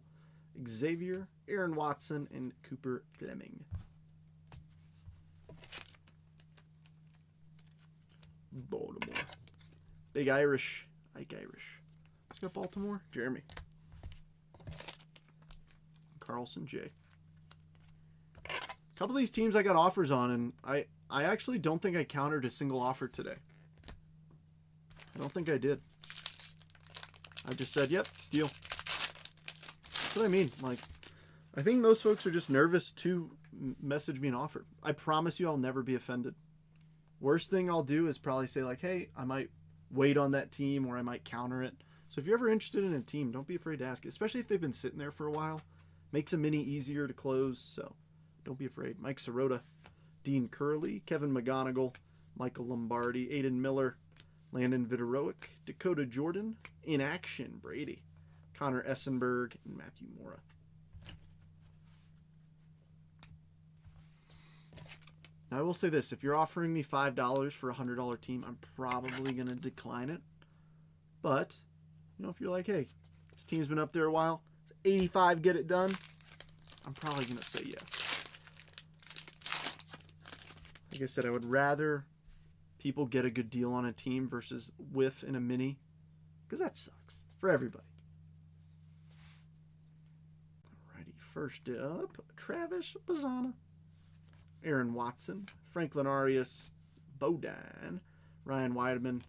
Xavier, Aaron Watson, and Cooper Fleming. Baltimore. Big Irish. Ike Irish. Who's got Baltimore? Jeremy. Carlson J. A couple of these teams I got offers on, and I actually don't think I countered a single offer today. I don't think I did. I just said, yep, deal. That's what I mean. Like, I think most folks are just nervous to message me an offer. I promise you I'll never be offended. Worst thing I'll do is probably say like, hey, I might wait on that team or I might counter it. So if you're ever interested in a team, don't be afraid to ask, especially if they've been sitting there for a while. Makes a mini easier to close, so don't be afraid. Mike Sirota, Dean Curley, Kevin McGonigal, Michael Lombardi, Aiden Miller, Landon Viteroic, Dakota Jordan, In Action, Brady, Connor Essenberg, and Matthew Mora. Now, I will say this. If you're offering me $5 for a $100 team, I'm probably going to decline it. But, you know, if you're like, hey, this team's been up there a while, 85 get it done, I'm probably going to say yes. Like I said, I would rather people get a good deal on a team versus whiff in a mini, because that sucks for everybody. Alrighty, first up, Travis Bazzana, Aaron Watson, Franklin Arias, Bodine, Ryan Weidman,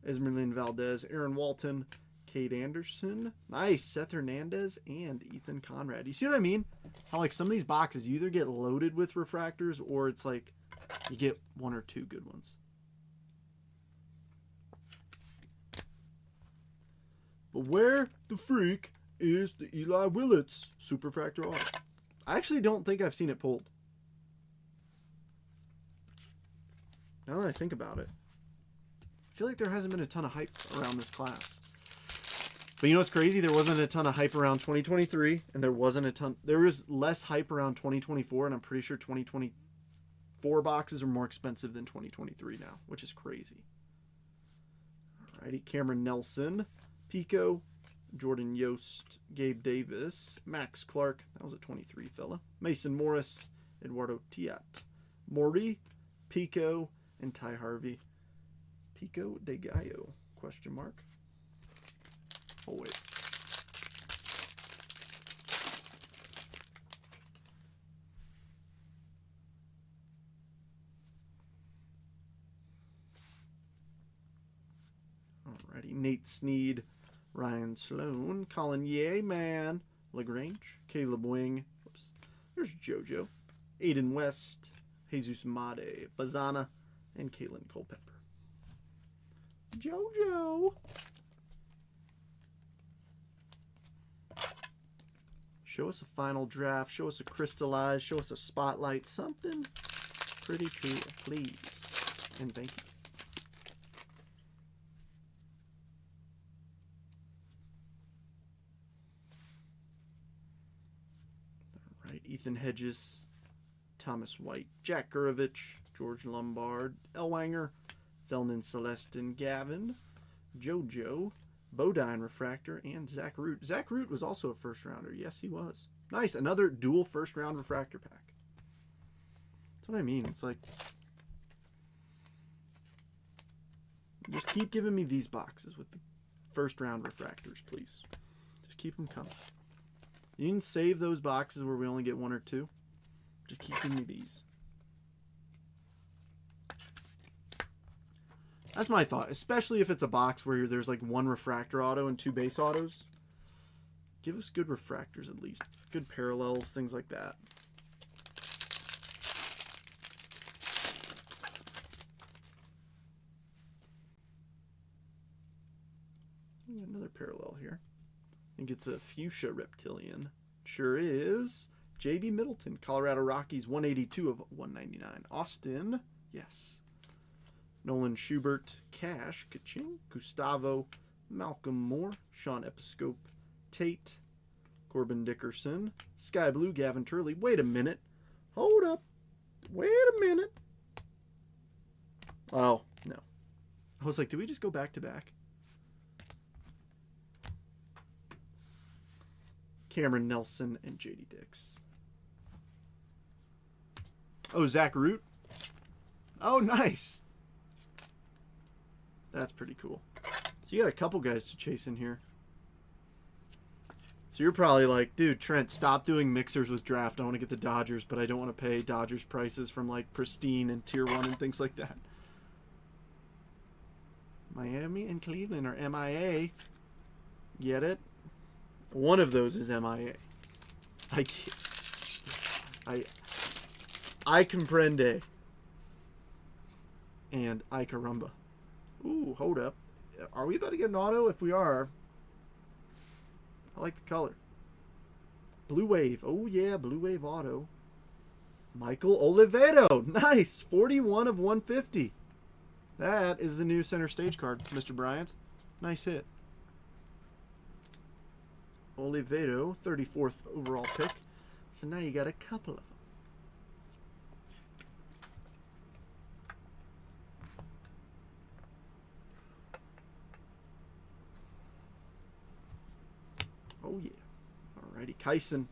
Esmeralyn Valdez, Aaron Walton, Cade Anderson, nice, Seth Hernandez, and Ethan Conrad. You see what I mean? How like some of these boxes, you either get loaded with refractors or it's like you get one or two good ones. But where the freak is the Eli Willits Superfractor Auto? I actually don't think I've seen it pulled. Now that I think about it, I feel like there hasn't been a ton of hype around this class. But you know what's crazy? There wasn't a ton of hype around 2023, and there was less hype around 2024, and I'm pretty sure 2024 boxes are more expensive than 2023 now, which is crazy. Alrighty, Cameron Nelson, Pico, Jordan Yost, Gabe Davis, Max Clark, that was a 23 fella, Mason Morris, Eduardo Tiat, Maury, Pico, and Ty Harvey. Pico de Gallo, question mark. Always. Alrighty, Nate Sneed, Ryan Sloan, Colin Yeaman, LaGrange, Caleb Wing, There's JoJo, Aiden West, Jesus Made, Bazana, and Caitlin Culpepper. JoJo. Show us a final draft. Show us a crystallized. Show us a spotlight. Something pretty cool, please. And thank you. All right. Ethan Hedges, Thomas White, Jack Gurovich, George Lombard, Elwanger, Felnin Celestin Gavin, JoJo, Bodine Refractor, and Zach Root. Zach Root was also a first rounder. Yes, he was. Nice. Another dual first round refractor pack. That's what I mean. It's like, just keep giving me these boxes with the first round refractors, please. Just keep them coming. You can save those boxes where we only get 1 or 2. Just keep giving me these. That's my thought, especially if it's a box where there's like 1 refractor auto and 2 base autos. Give us good refractors at least. Good parallels, things like that. Another parallel here. I think it's a fuchsia reptilian. Sure is. JB Middleton, Colorado Rockies, 182 of 199. Austin, yes. Nolan Schubert, Cash, Kaching, Gustavo, Malcolm Moore, Sean Episcope, Tate, Corbin Dickerson, Sky Blue, Gavin Turley. Wait a minute. Hold up. Wait a minute. Oh, no. I was like, did we just go back to back? Cameron Nelson and JD Dix. Oh, Zach Root. Oh, nice. That's pretty cool. So you got a couple guys to chase in here. So you're probably like, dude, Trent, stop doing mixers with draft. I want to get the Dodgers, but I don't want to pay Dodgers prices from like Pristine and Tier 1 and things like that. Miami and Cleveland are MIA. Get it? One of those is MIA. I comprende. And I caramba. Ooh, hold up. Are we about to get an auto? If we are, I like the color. Blue Wave. Oh, yeah, Blue Wave auto. Michael Oliveto. Nice. 41 of 150. That is the new center stage card, Mr. Bryant. Nice hit. Oliveto, 34th overall pick. So now you got a couple of them. Oh, yeah. Alrighty. Kyson,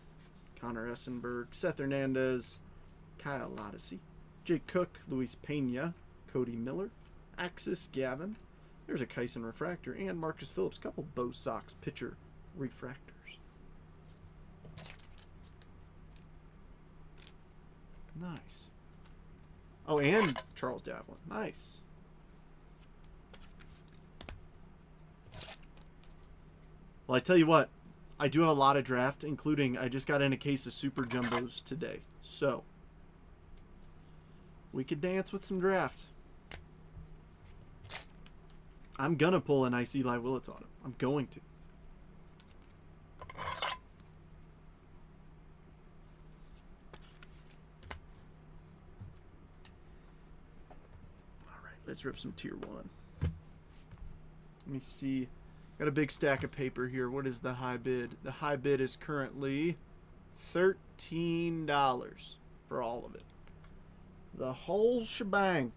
Connor Essenberg, Seth Hernandez, Kyle Odyssey, Jake Cook, Luis Pena, Cody Miller, Axis Gavin. There's a Kyson refractor, and Marcus Phillips. Couple Bo Sox pitcher refractors. Nice. Oh, and Charles Davlin. Nice. Well, I tell you what, I do have a lot of draft, including I just got in a case of Super Jumbos today. So, we could dance with some draft. I'm going to pull a nice Eli Willits on him. I'm going to. All right, let's rip some Tier 1. Let me see. Got a big stack of paper here. What is the high bid? The high bid is currently $13 for all of it. The whole shebang.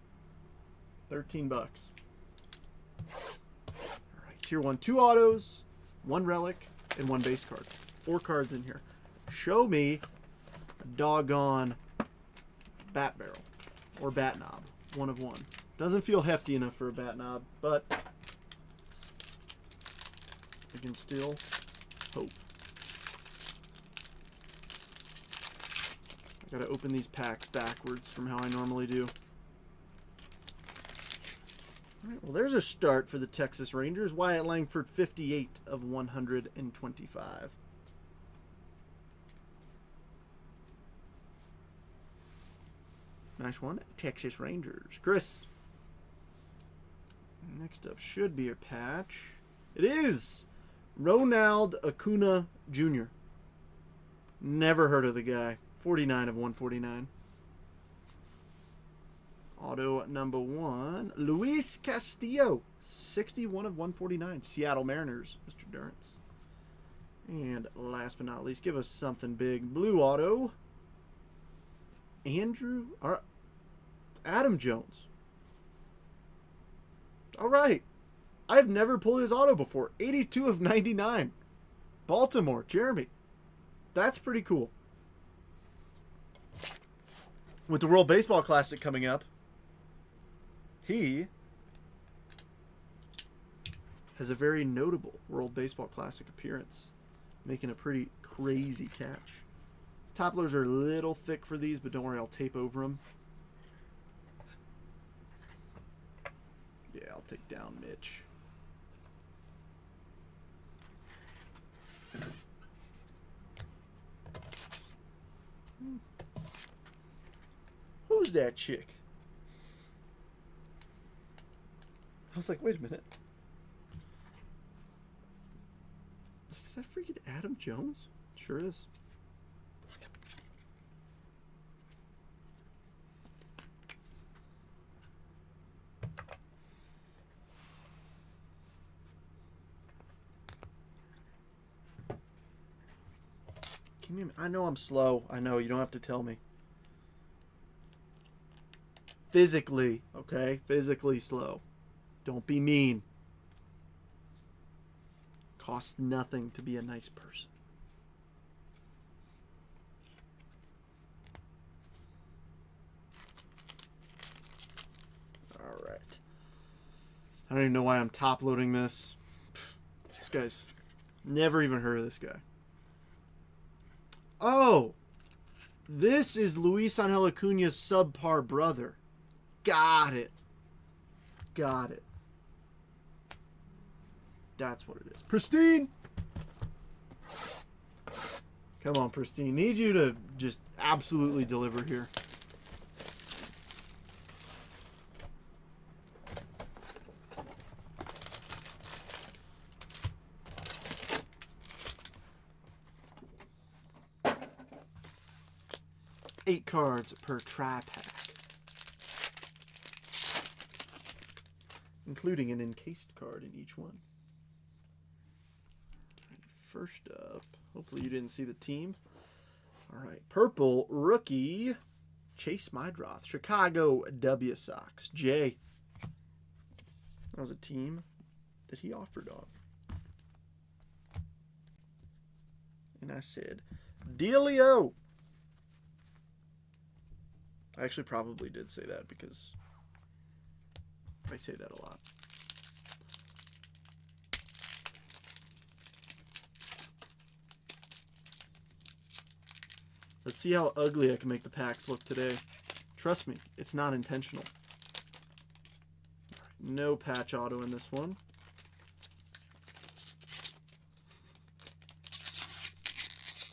13 bucks. All right, Tier 1. 2 autos, 1 relic, and 1 base card. 4 cards in here. Show me a doggone bat barrel or bat knob. 1 of 1. Doesn't feel hefty enough for a bat knob, but I can still hope. I gotta open these packs backwards from how I normally do. Alright, well there's a start for the Texas Rangers. Wyatt Langford, 58 of 125. Nice one. Texas Rangers. Chris. Next up should be a patch. It is Ronald Acuna Jr. Never heard of the guy. 49 of 149. Auto number 1. Luis Castillo. 61 of 149. Seattle Mariners. Mr. Durrance. And last but not least, give us something big. Blue auto. Adam Jones. All right. I've never pulled his auto before. 82 of 99. Baltimore. Jeremy. That's pretty cool. With the World Baseball Classic coming up, he has a very notable World Baseball Classic appearance, making a pretty crazy catch. Top loaders are a little thick for these, but don't worry, I'll tape over them. Yeah, I'll take down Mitch. Who's that chick? I was like, wait a minute. Is that freaking Adam Jones? Sure is. I know I'm slow. I know, you don't have to tell me. Physically, okay? Physically slow. Don't be mean. Costs nothing to be a nice person. Alright. I don't even know why I'm top loading this. This guy's never even heard of this guy. Oh! This is Luis Angel Acuna's subpar brother. Got it. Got it. That's what it is. Pristine! Come on, Pristine. Need you to just absolutely deliver here. Eight cards per tri-pack, including an encased card in each one. First up, hopefully you didn't see the team. All right, purple rookie, Chase Mydroth, Chicago W Sox. Jay. That was a team that he offered on. And I said, Dealio. I actually probably did say that because I say that a lot. Let's see how ugly I can make the packs look today. Trust me, it's not intentional. No patch auto in this one.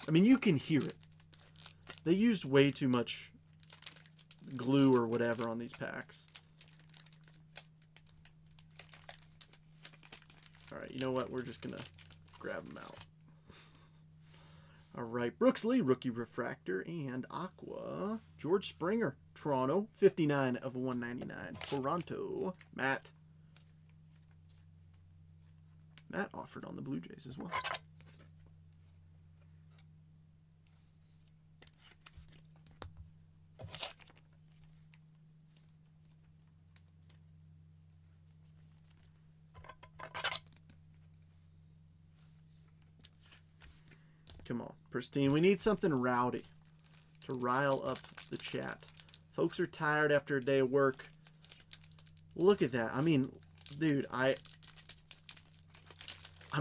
I mean, you can hear it. They used way too much glue or whatever on these packs. Alright, you know what? We're just gonna grab them out. Alright, Brooks Lee, rookie refractor, and Aqua. George Springer, Toronto, 59 of 199. Toronto, Matt. Matt offered on the Blue Jays as well. Come on, Pristine. We need something rowdy to rile up the chat. Folks are tired after a day of work. Look at that. I mean, dude, I'm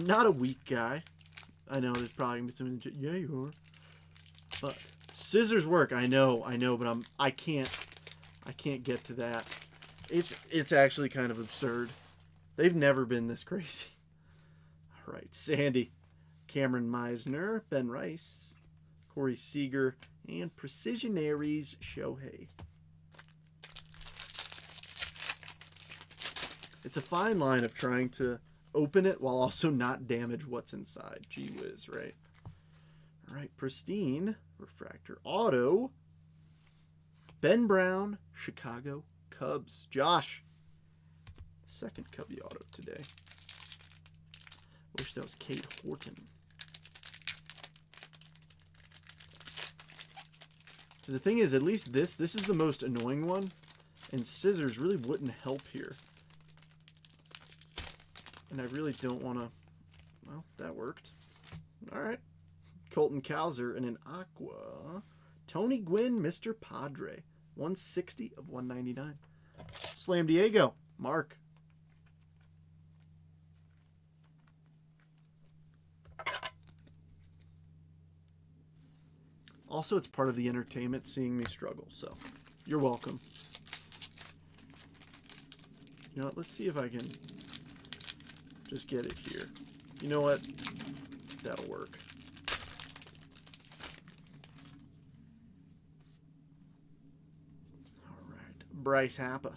not a weak guy. I know there's probably gonna be some. Yeah, you are. But scissors work. I know, but I can't get to that. It's actually kind of absurd. They've never been this crazy. All right, Sandy. Cameron Meisner, Ben Rice, Corey Seager, and Precision Aries Shohei. It's a fine line of trying to open it while also not damage what's inside. Gee whiz, right? All right, Pristine refractor auto. Ben Brown, Chicago Cubs. Josh, second Cubby auto today. Wish that was Kate Horton. Because the thing is, at least this is the most annoying one, and scissors really wouldn't help here. And I really don't want to... Well, that worked. All right. Colton Cowser and an Aqua. Tony Gwynn, Mr. Padre. 160 of 199. Slam Diego. Mark. Also, it's part of the entertainment seeing me struggle, so you're welcome. You know what? Let's see if I can just get it here. You know what? That'll work. All right. Bryce Happa.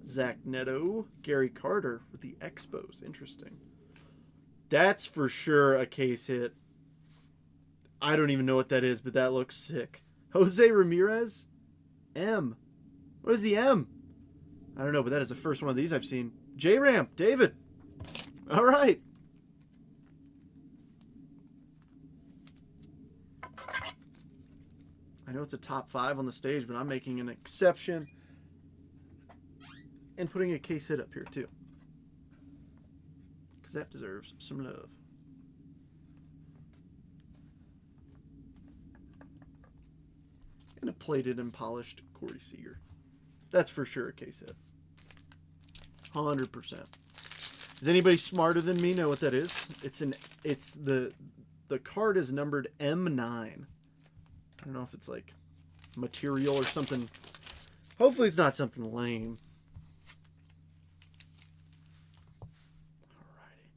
Zach Neto. Gary Carter with the Expos. Interesting. That's for sure a case hit. I don't even know what that is, but that looks sick. Jose Ramirez? M. What is the M? I don't know, but that is the first one of these I've seen. J-Ram, David. All right. I know it's a top 5 on the stage, but I'm making an exception and putting a case hit up here too, because that deserves some love. And a plated and polished Corey Seager. That's for sure a case hit. 100%. Does anybody smarter than me know what that is? It's the card is numbered M9. I don't know if it's like material or something. Hopefully it's not something lame. Alrighty.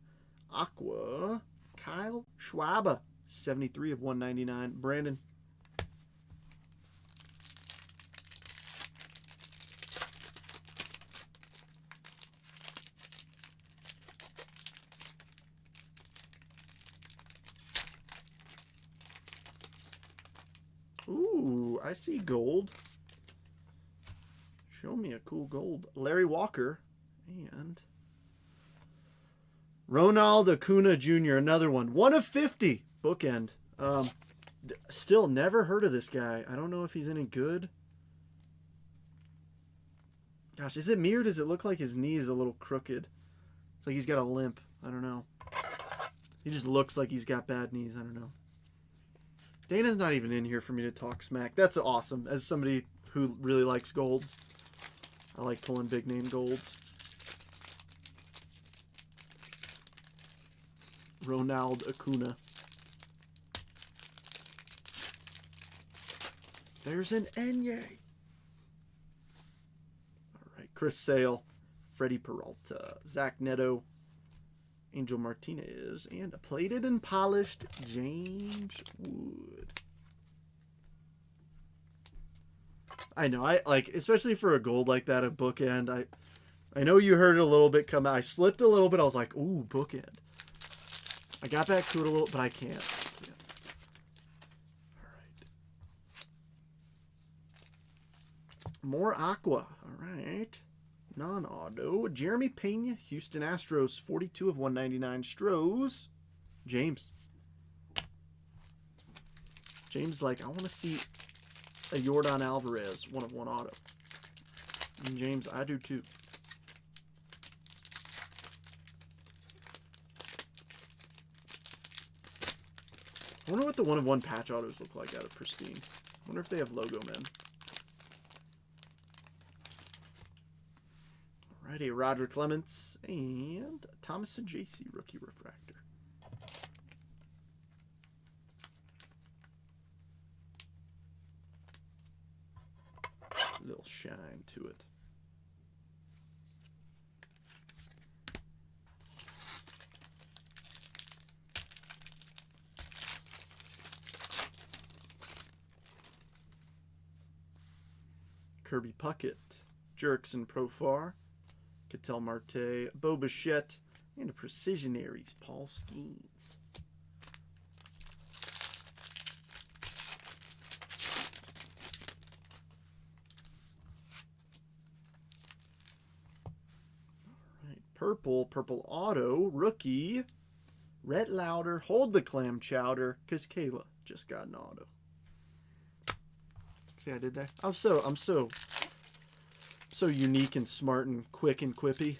Aqua. Kyle Schwaba. 73 of 199. Brandon. Ooh, I see gold. Show me a cool gold. Larry Walker and Ronald Acuna Jr., another one. 1 of 50. Bookend. Still never heard of this guy. I don't know if he's any good. Gosh, is it me or does it look like his knee is a little crooked? It's like he's got a limp. I don't know. He just looks like he's got bad knees. I don't know. Dana's not even in here for me to talk smack. That's awesome. As somebody who really likes golds, I like pulling big name golds. Ronald Acuna. There's an Enye. All right, Chris Sale, Freddie Peralta, Zach Neto, Angel Martinez, and a plated and polished James Wood. I know, I like, especially for a gold like that, a bookend. I know you heard it a little bit come out. I slipped a little bit. I was like, ooh, bookend. I got back to it a little, but I can't. All right. More Aqua. All right. Non-auto. Jeremy Pena, Houston Astros, 42 of 199. Stros. James. James, like, I want to see a Yordan Alvarez 1 of 1 auto. And James, I do too. I wonder what the 1 of 1 patch autos look like out of Pristine. I wonder if they have logo men. Alrighty, Roger Clements and Thomas and JC rookie refractor. A little shine to it. Kirby Puckett, Jerkson Profar, Ketel Marte, Bo Bichette, and a Precisionaries, Paul Skeens. All right, purple auto, rookie, Rhett Lauder. Hold the clam chowder, because Kayla just got an auto. See how I did that? I'm so unique and smart and quick and quippy.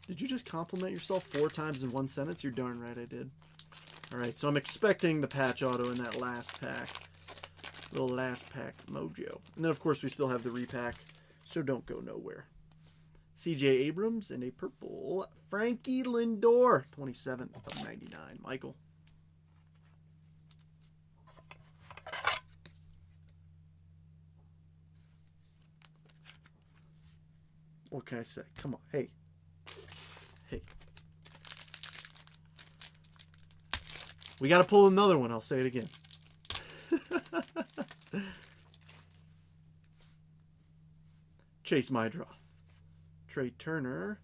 Did you just compliment yourself 4 times in one sentence? You're darn right I did. Alright, so I'm expecting the patch auto in that last pack. Little last pack mojo. And then, of course, we still have the repack, so don't go nowhere. CJ Abrams and a purple Frankie Lindor. 27 of 99. Michael. What can I say? Come on. Hey. Hey. We got to pull another one. I'll say it again. Chase Mydroth. Trey Turner.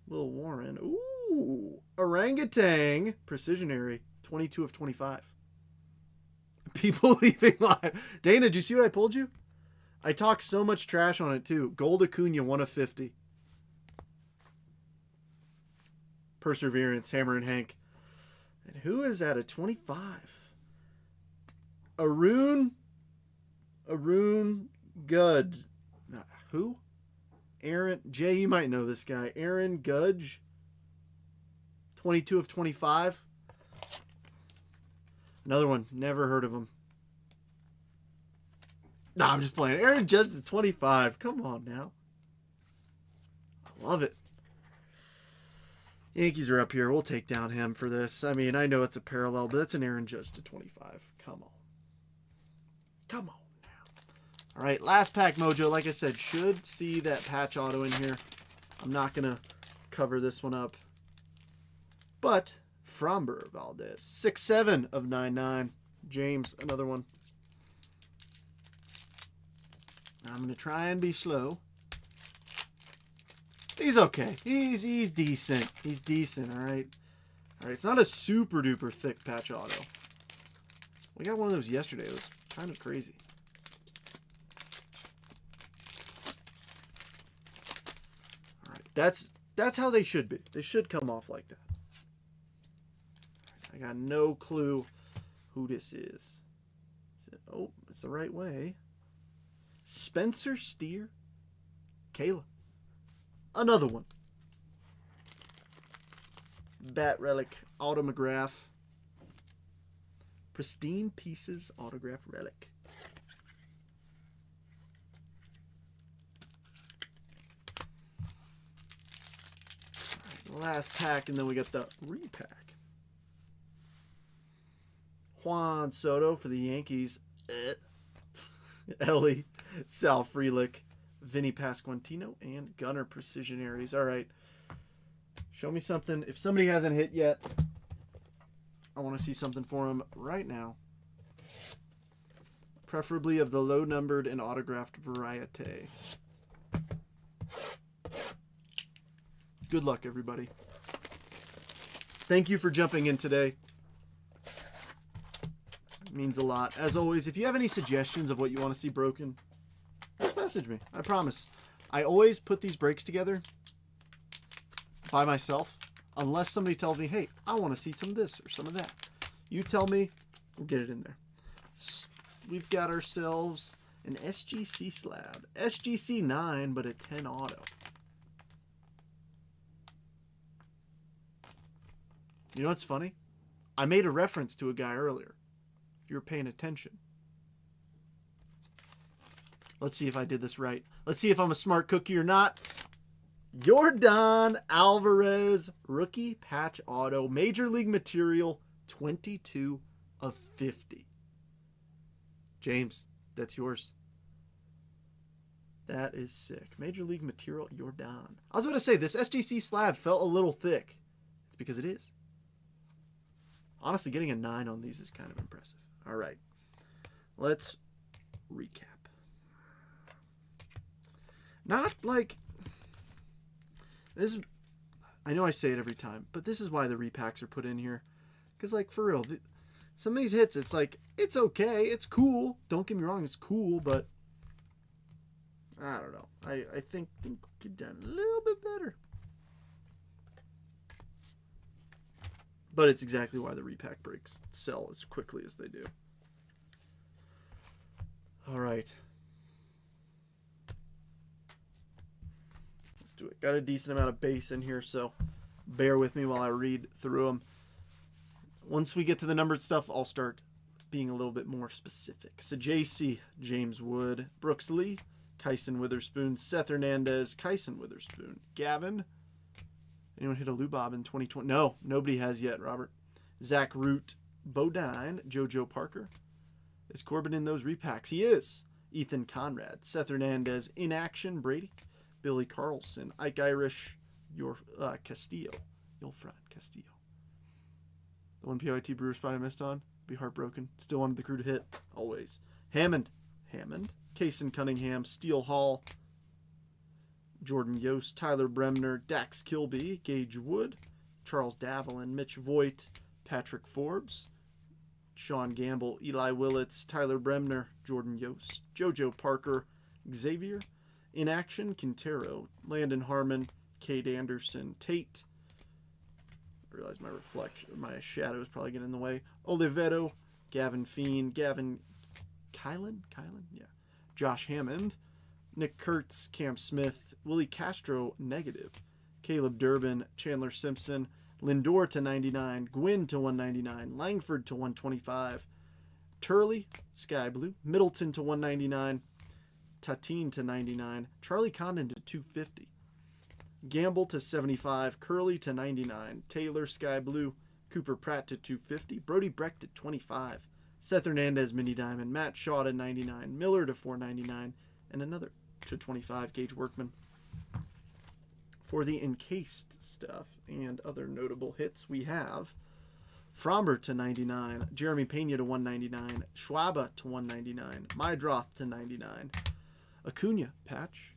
Will Warren. Ooh. Orangutan. Precisionary. 22 of 25. People leaving live. Dana, did you see what I pulled you? I talked so much trash on it, too. Gold Acuna, 1 of 50. Perseverance, Hammer and Hank. And who is at a 25? Arun Gudge. Who? Aaron. Jay, you might know this guy. Aaron Gudge. 22 of 25. Another one. Never heard of him. Nah, I'm just playing. Aaron Judge to 25. Come on now. I love it. Yankees are up here. We'll take down him for this. I mean, I know it's a parallel, but that's an Aaron Judge to 25. Come on. Come on now. All right, last pack mojo. Like I said, should see that patch auto in here. I'm not going to cover this one up. But Framber Valdez. 6-7 of 99. James, another one. I'm going to try and be slow. He's okay. He's decent. He's decent, all right? All right, it's not a super duper thick patch auto. We got one of those yesterday. It was kind of crazy. All right, that's how they should be. They should come off like that. I got no clue who this is. Oh, it's the right way. Spencer Steer. Kayla. Another one. Bat Relic Autograph. Pristine Pieces Autograph Relic. All right, last pack, and then we got the repack. Juan Soto for the Yankees. Ellie, Sal Frelick, Vinny Pasquantino, and Gunner Precisionaries. All right. Show me something. If somebody hasn't hit yet, I want to see something for them right now. Preferably of the low-numbered and autographed variety. Good luck, everybody. Thank you for jumping in today. It means a lot. As always, if you have any suggestions of what you want to see broken, just message me. I promise. I always put these breaks together by myself, unless somebody tells me, hey, I want to see some of this or some of that. You tell me, we'll get it in there. We've got ourselves an SGC slab. SGC 9, but a 10 auto. You know what's funny? I made a reference to a guy earlier. If you were paying attention. Let's see if I did this right. Let's see if I'm a smart cookie or not. Yordan Alvarez, rookie patch auto, Major League Material, 22 of 50. James, that's yours. That is sick. Major League Material, Yordan. I was about to say, this SGC slab felt a little thick. It's because it is. Honestly, getting a 9 on these is kind of impressive. All right. Let's recap. Not like this. I know I say it every time, but this is why the repacks are put in here. Because, like, for real, some of these hits, it's like, it's okay, it's cool. Don't get me wrong, it's cool, but I don't know. I think we could have done a little bit better. But it's exactly why the repack breaks sell as quickly as they do. All right. Let's do it. Got a decent amount of base in here, so bear with me while I read through them. Once we get to the numbered stuff, I'll start being a little bit more specific. So JC, James Wood, Brooks Lee, Kyson Witherspoon, Seth Hernandez, Kyson Witherspoon, Gavin. Anyone hit a Lubob in 2020? No, nobody has yet, Robert. Zach Root, Bodine, JoJo Parker. Is Corbin in those repacks? He is. Ethan Conrad, Seth Hernandez, In Action, Brady, Billy Carlson, Ike Irish, Castillo, Yolfran Castillo. The one PYT Brewer spot I missed on. Be heartbroken. Still wanted the crew to hit. Always. Hammond. Kaysen Cunningham, Steele Hall, Jordan Yost, Tyler Bremner, Dax Kilby, Gage Wood, Charles Davelin, Mitch Voigt, Patrick Forbes, Sean Gamble, Eli Willits, Tyler Bremner, Jordan Yost, JoJo Parker, Xavier, In Action, Quintero, Landon Harmon, Cade Anderson, Tate. I realize my shadow is probably getting in the way. Oliveto, Gavin Fiend, Gavin Kylan? Yeah. Josh Hammond, Nick Kurtz, Cam Smith, Willie Castro, negative. Caleb Durbin, Chandler Simpson, Lindor to 99, Gwynn to 199, Langford to 125, Turley, Sky Blue, Middleton to 199, Tatin to 99, Charlie Condon to 250, Gamble to 75, Curley to 99, Taylor, Sky Blue, Cooper Pratt to 250, Brody Brecht to 25, Seth Hernandez, Mini Diamond, Matt Shaw to 99, Miller to 499, and another to 25, Gage Workman. For the encased stuff and other notable hits, we have Fromber to 99, Jeremy Pena to 199, Schwaba to 199, Mydroth to 99, Acuna patch.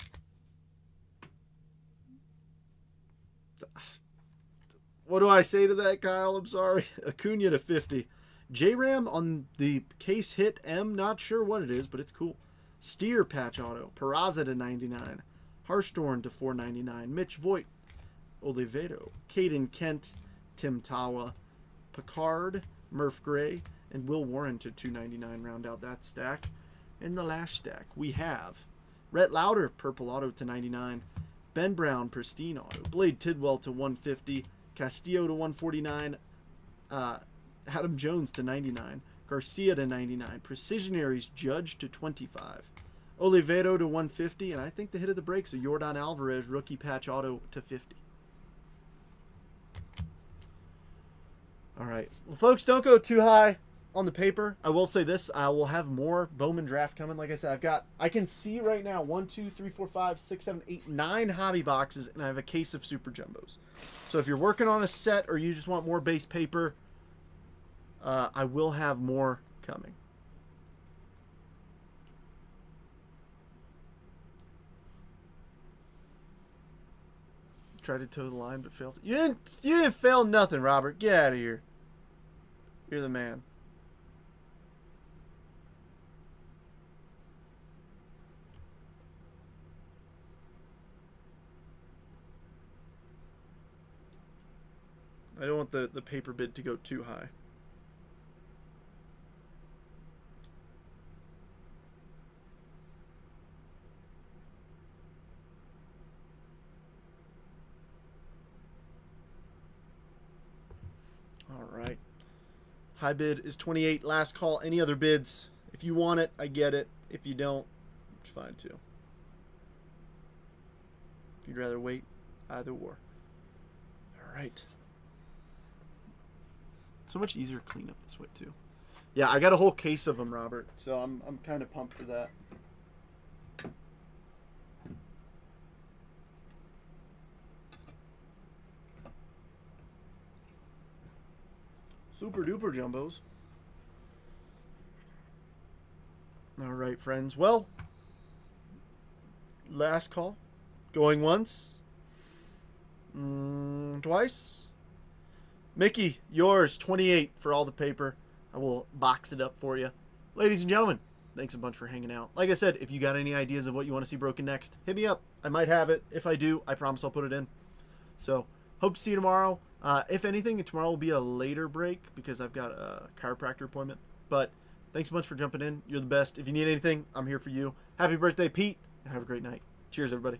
What do I say to that, Kyle? I'm sorry. Acuna to 50. J-Ram on the case hit M, not sure what it is, but it's cool. Steer patch auto, Peraza to 99, Harshtorn to 499, Mitch Voigt, Oliveto, Caden Kent, Tim Tawa, Picard, Murph Gray, and Will Warren to 299 round out that stack. In the last stack, we have Rhett Lauder, purple auto to 99, Ben Brown, pristine auto, Blade Tidwell to 150, Castillo to 149, Adam Jones to 99, Garcia to 99, Precisionaries Judge to 25, Oliveto to 150, and I think the hit of the breaks, a Yordan Alvarez rookie patch auto to 50. All right. Well, folks, don't go too high on the paper. I will say this. I will have more Bowman draft coming. Like I said, I can see right now 1, 2, 3, 4, 5, 6, 7, 8, 9 hobby boxes, and I have a case of Super Jumbos. So if you're working on a set or you just want more base paper, I will have more coming. Tried to toe the line but failed. You didn't fail nothing, Robert. Get out of here. You're the man. I don't want the paper bid to go too high. All right. High bid is 28. Last call. Any other bids? If you want it, I get it. If you don't, it's fine too. If you'd rather wait, either or. All right. So much easier to clean up this way too. Yeah, I got a whole case of them, Robert. So I'm kind of pumped for that. Super duper jumbos. All right, friends. Well, last call. Going once. Twice. Mickey, yours, 28 for all the paper. I will box it up for you. Ladies and gentlemen, thanks a bunch for hanging out. Like I said, if you got any ideas of what you want to see broken next, hit me up. I might have it. If I do, I promise I'll put it in. So, hope to see you tomorrow. If anything, tomorrow will be a later break because I've got a chiropractor appointment. But thanks a bunch for jumping in. You're the best. If you need anything, I'm here for you. Happy birthday, Pete, and have a great night. Cheers, everybody.